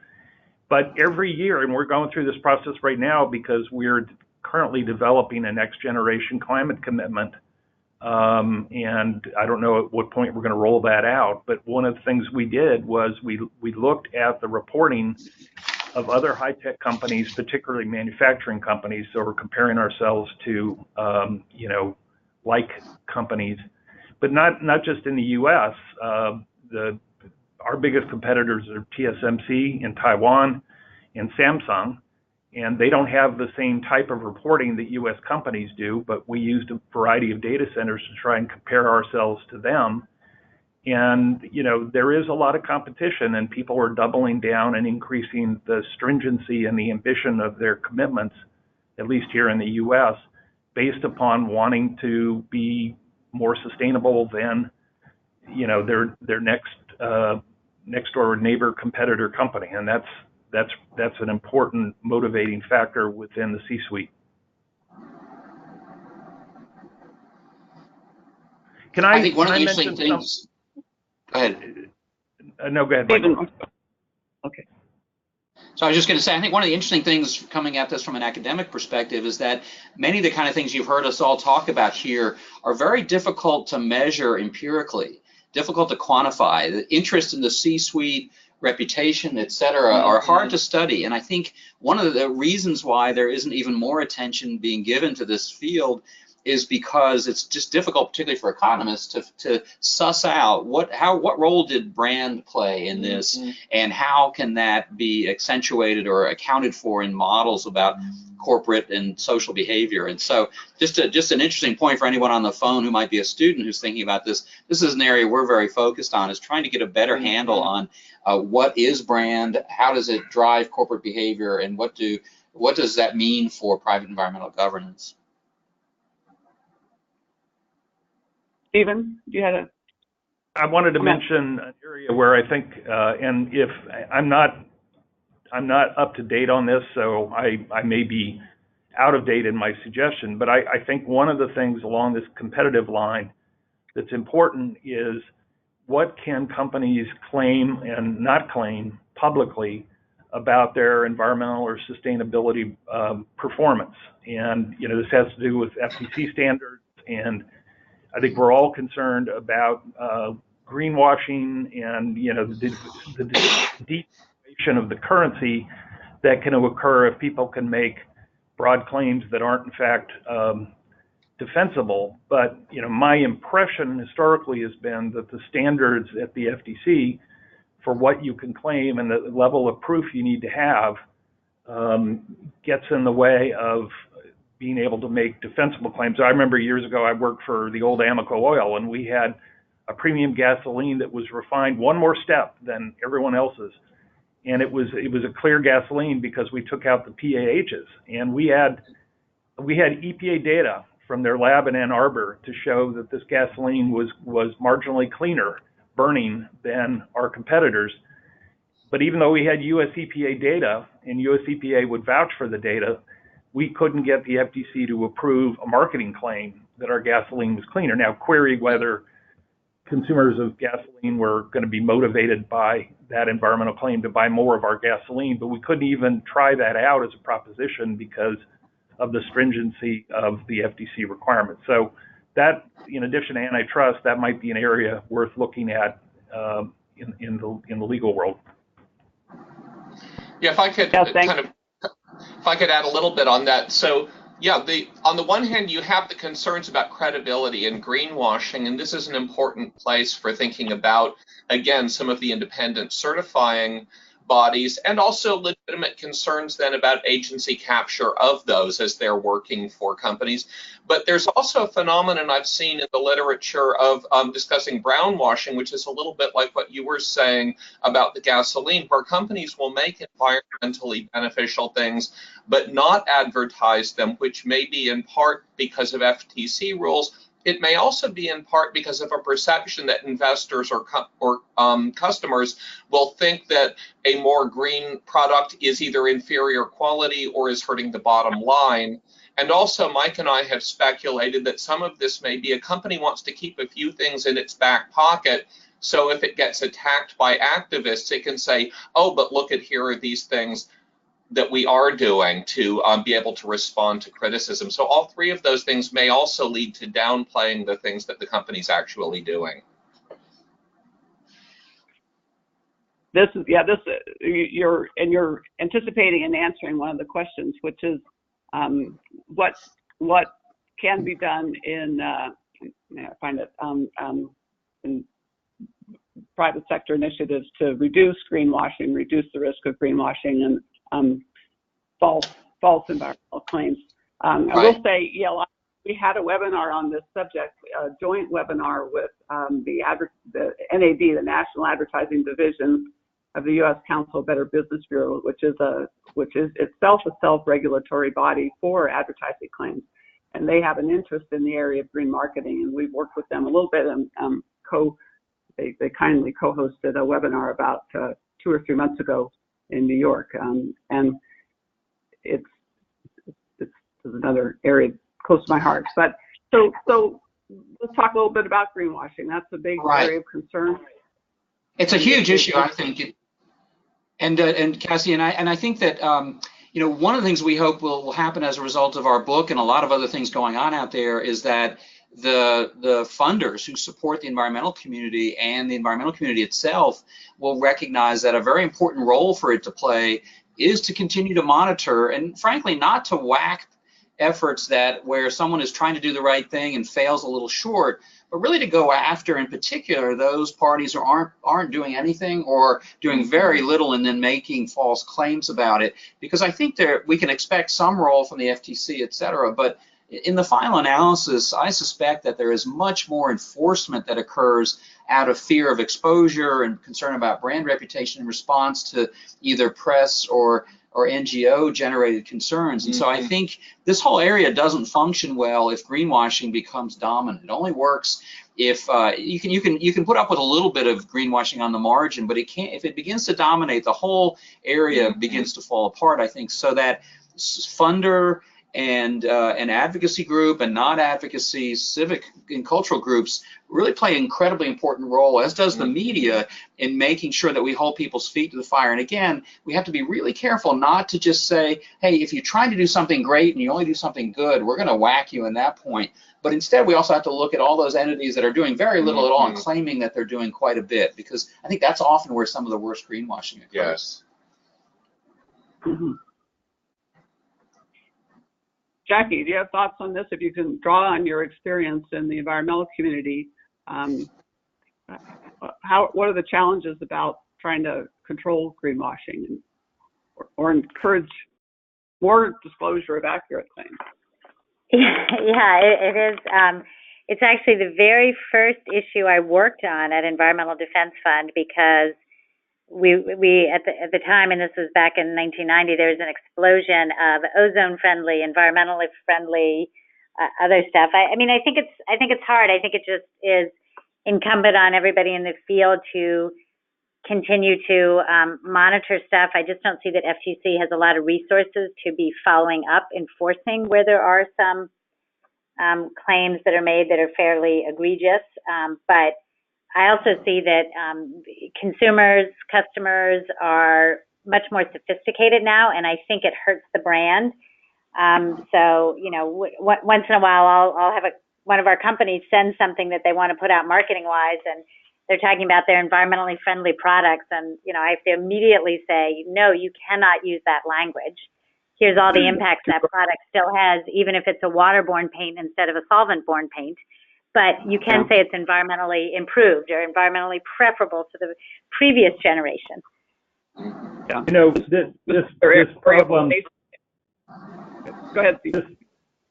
But every year, and we're going through this process right now because we're currently developing a next generation climate commitment. And I don't know at what point we're going to roll that out, but one of the things we did was we looked at the reporting other high-tech companies, particularly manufacturing companies. So we're comparing ourselves to, like companies, but not just in the U.S. Our biggest competitors are TSMC in Taiwan and Samsung, and they don't have the same type of reporting that U.S. companies do, but we used a variety of data centers to try and compare ourselves to them. And, there is a lot of competition, and people are doubling down and increasing the stringency and the ambition of their commitments, at least here in the U.S., based upon wanting to be more sustainable than, their next door neighbor competitor company. And that's an important motivating factor within the C-suite. I think one of the interesting things. Go ahead. No, go ahead, Michael. Okay. So I was just going to say, I think one of the interesting things coming at this from an academic perspective is that many of the kind of things you've heard us all talk about here are very difficult to measure empirically, difficult to quantify. The interest in the C-suite, reputation, et cetera, are hard to study. And I think one of the reasons why there isn't even more attention being given to this field is because it's just difficult, particularly for economists, to suss out what role did brand play in this, and how can that be accentuated or accounted for in models about corporate and social behavior. And so just an interesting point for anyone on the phone who might be a student who's thinking about this. This is an area we're very focused on, is trying to get a better handle on what is brand, how does it drive corporate behavior, and what does that mean for private environmental governance. Stephen, you had I wanted to mention an area where I think, and if I'm not up to date on this, so I may be out of date in my suggestion, but I think one of the things along this competitive line that's important is what can companies claim and not claim publicly about their environmental or sustainability performance. And, this has to do with FTC standards, and I think we're all concerned about greenwashing and the devaluation of the currency that can occur if people can make broad claims that aren't in fact defensible. But my impression historically has been that the standards at the FTC for what you can claim and the level of proof you need to have gets in the way of being able to make defensible claims. I remember years ago I worked for the old Amoco oil, and we had a premium gasoline that was refined one more step than everyone else's, and it was a clear gasoline because we took out the PAHs, and we had EPA data from their lab in Ann Arbor to show that this gasoline was marginally cleaner burning than our competitors. But even though we had US EPA data and US EPA would vouch for the data, we couldn't get the FTC to approve a marketing claim that our gasoline was cleaner. Now, query whether consumers of gasoline were going to be motivated by that environmental claim to buy more of our gasoline, but we couldn't even try that out as a proposition because of the stringency of the FTC requirements. So that, in addition to antitrust, that might be an area worth looking at in the legal world. Yeah, if I could if I could add a little bit on that. So yeah, on the one hand, you have the concerns about credibility and greenwashing, and this is an important place for thinking about, again, some of the independent certifying bodies, and also legitimate concerns then about agency capture of those as they're working for companies. But there's also a phenomenon I've seen in the literature of discussing brownwashing, which is a little bit like what you were saying about the gasoline, where companies will make environmentally beneficial things but not advertise them, which may be in part because of FTC rules. It may also be in part because of a perception that investors or customers will think that a more green product is either inferior quality or is hurting the bottom line. And also, Mike and I have speculated that some of this may be a company wants to keep a few things in its back pocket. So if it gets attacked by activists, it can say, oh, but look at, here are these things that we are doing to be able to respond to criticism. So all three of those things may also lead to downplaying the things that the company's actually doing. you're anticipating and answering one of the questions, which is what can be done in in private sector initiatives to reduce greenwashing, reduce the risk of greenwashing and false environmental claims. I will say, we had a webinar on this subject, a joint webinar with the NAD, the National Advertising Division of the U.S. Council of Better Business Bureau, which is itself a self-regulatory body for advertising claims, and they have an interest in the area of green marketing, and we've worked with them a little bit and they kindly co-hosted a webinar about 2 or 3 months ago in New York, and it's another area close to my heart. But so let's talk a little bit about greenwashing. That's a big area of concern. It's a huge issue, I think. And Cassie, and I think that one of the things we hope will happen as a result of our book and a lot of other things going on out there is that the funders who support the environmental community and the environmental community itself will recognize that a very important role for it to play is to continue to monitor and, frankly, not to whack efforts where someone is trying to do the right thing and fails a little short, but really to go after, in particular, those parties who aren't doing anything or doing very little and then making false claims about it. Because I think we can expect some role from the FTC, et cetera, but in the final analysis, I suspect that there is much more enforcement that occurs out of fear of exposure and concern about brand reputation in response to either press or NGO-generated concerns. And so I think this whole area doesn't function well if greenwashing becomes dominant. It only works if you can put up with a little bit of greenwashing on the margin, but if it begins to dominate, the whole area begins to fall apart, I think, so that funder and an advocacy group and non-advocacy civic and cultural groups really play an incredibly important role, as does the media, in making sure that we hold people's feet to the fire. And again, we have to be really careful not to just say, hey, if you're trying to do something great and you only do something good, we're going to whack you in that point. But instead, we also have to look at all those entities that are doing very little at all and claiming that they're doing quite a bit, because I think that's often where some of the worst greenwashing occurs. Yes. Jackie, do you have thoughts on this? If you can draw on your experience in the environmental community, what are the challenges about trying to control greenwashing or encourage more disclosure of accurate claims? Yeah, it is. It's actually the very first issue I worked on at Environmental Defense Fund, because we at the time, and this was back in 1990, there was an explosion of ozone-friendly, environmentally friendly, other stuff. I think it's hard. I think it just is incumbent on everybody in the field to continue to monitor stuff. I just don't see that FTC has a lot of resources to be following up, enforcing where there are some claims that are made that are fairly egregious. But I also see that customers are much more sophisticated now, and I think it hurts the brand. So, once in a while, I'll have one of our companies send something that they want to put out marketing-wise, and they're talking about their environmentally friendly products, and I have to immediately say, no, you cannot use that language. Here's all the impacts that product still has, even if it's a waterborne paint instead of a solvent-borne paint. But you can say it's environmentally improved or environmentally preferable to the previous generation. This problem. Go ahead, Steve.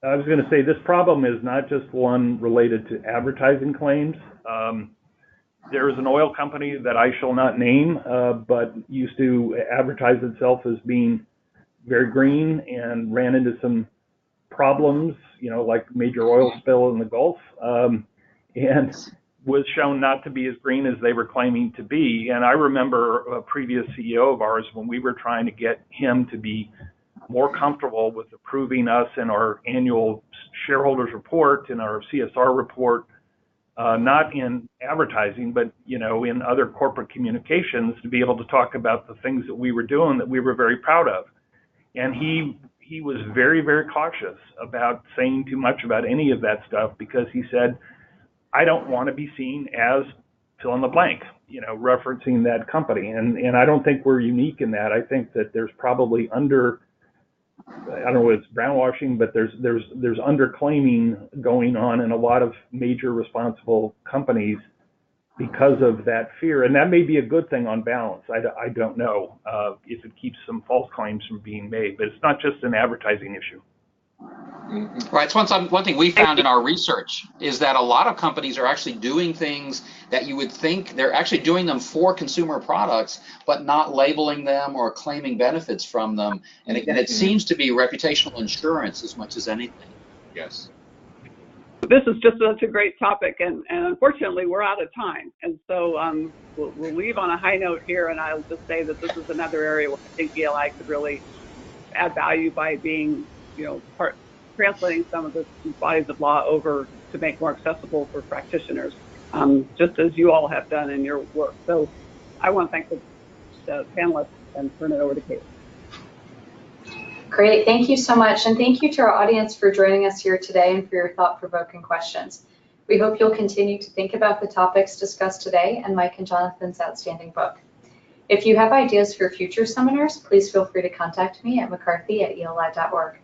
I was going to say, this problem is not just one related to advertising claims. There is an oil company that I shall not name, but used to advertise itself as being very green and ran into some problems, like major oil spill in the Gulf, and was shown not to be as green as they were claiming to be. And I remember a previous CEO of ours, when we were trying to get him to be more comfortable with approving us in our annual shareholders report, in our CSR report, not in advertising, but in other corporate communications, to be able to talk about the things that we were doing that we were very proud of. And he was very, very cautious about saying too much about any of that stuff, because he said, I don't want to be seen as fill in the blank, you know, referencing that company. And I don't think we're unique in that. I think that there's probably I don't know if it's brownwashing, but there's underclaiming going on in a lot of major responsible companies because of that fear. And that may be a good thing on balance. I don't know if it keeps some false claims from being made, but it's not just an advertising issue. Right. So one thing we found in our research is that a lot of companies are actually doing things that you would think they're actually doing them for consumer products, but not labeling them or claiming benefits from them. And again, it seems to be reputational insurance as much as anything. Yes. This is just such a great topic, and unfortunately we're out of time. And so we'll leave on a high note here, and I'll just say that this is another area where I think ELI could really add value by being, you know, translating some of these bodies of law over to make more accessible for practitioners, just as you all have done in your work. So I want to thank the panelists and turn it over to Kate. Great, thank you so much. And thank you to our audience for joining us here today and for your thought-provoking questions. We hope you'll continue to think about the topics discussed today and Mike and Jonathan's outstanding book. If you have ideas for future seminars, please feel free to contact me at mccarthy@eli.org.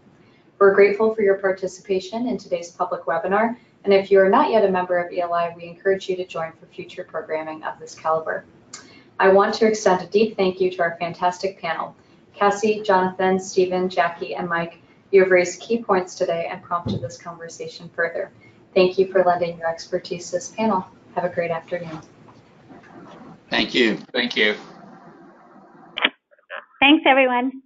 We're grateful for your participation in today's public webinar, and if you are not yet a member of ELI, we encourage you to join for future programming of this caliber. I want to extend a deep thank you to our fantastic panel. Cassie, Jonathan, Stephen, Jackie, and Mike, you have raised key points today and prompted this conversation further. Thank you for lending your expertise to this panel. Have a great afternoon. Thank you. Thank you. Thanks, everyone.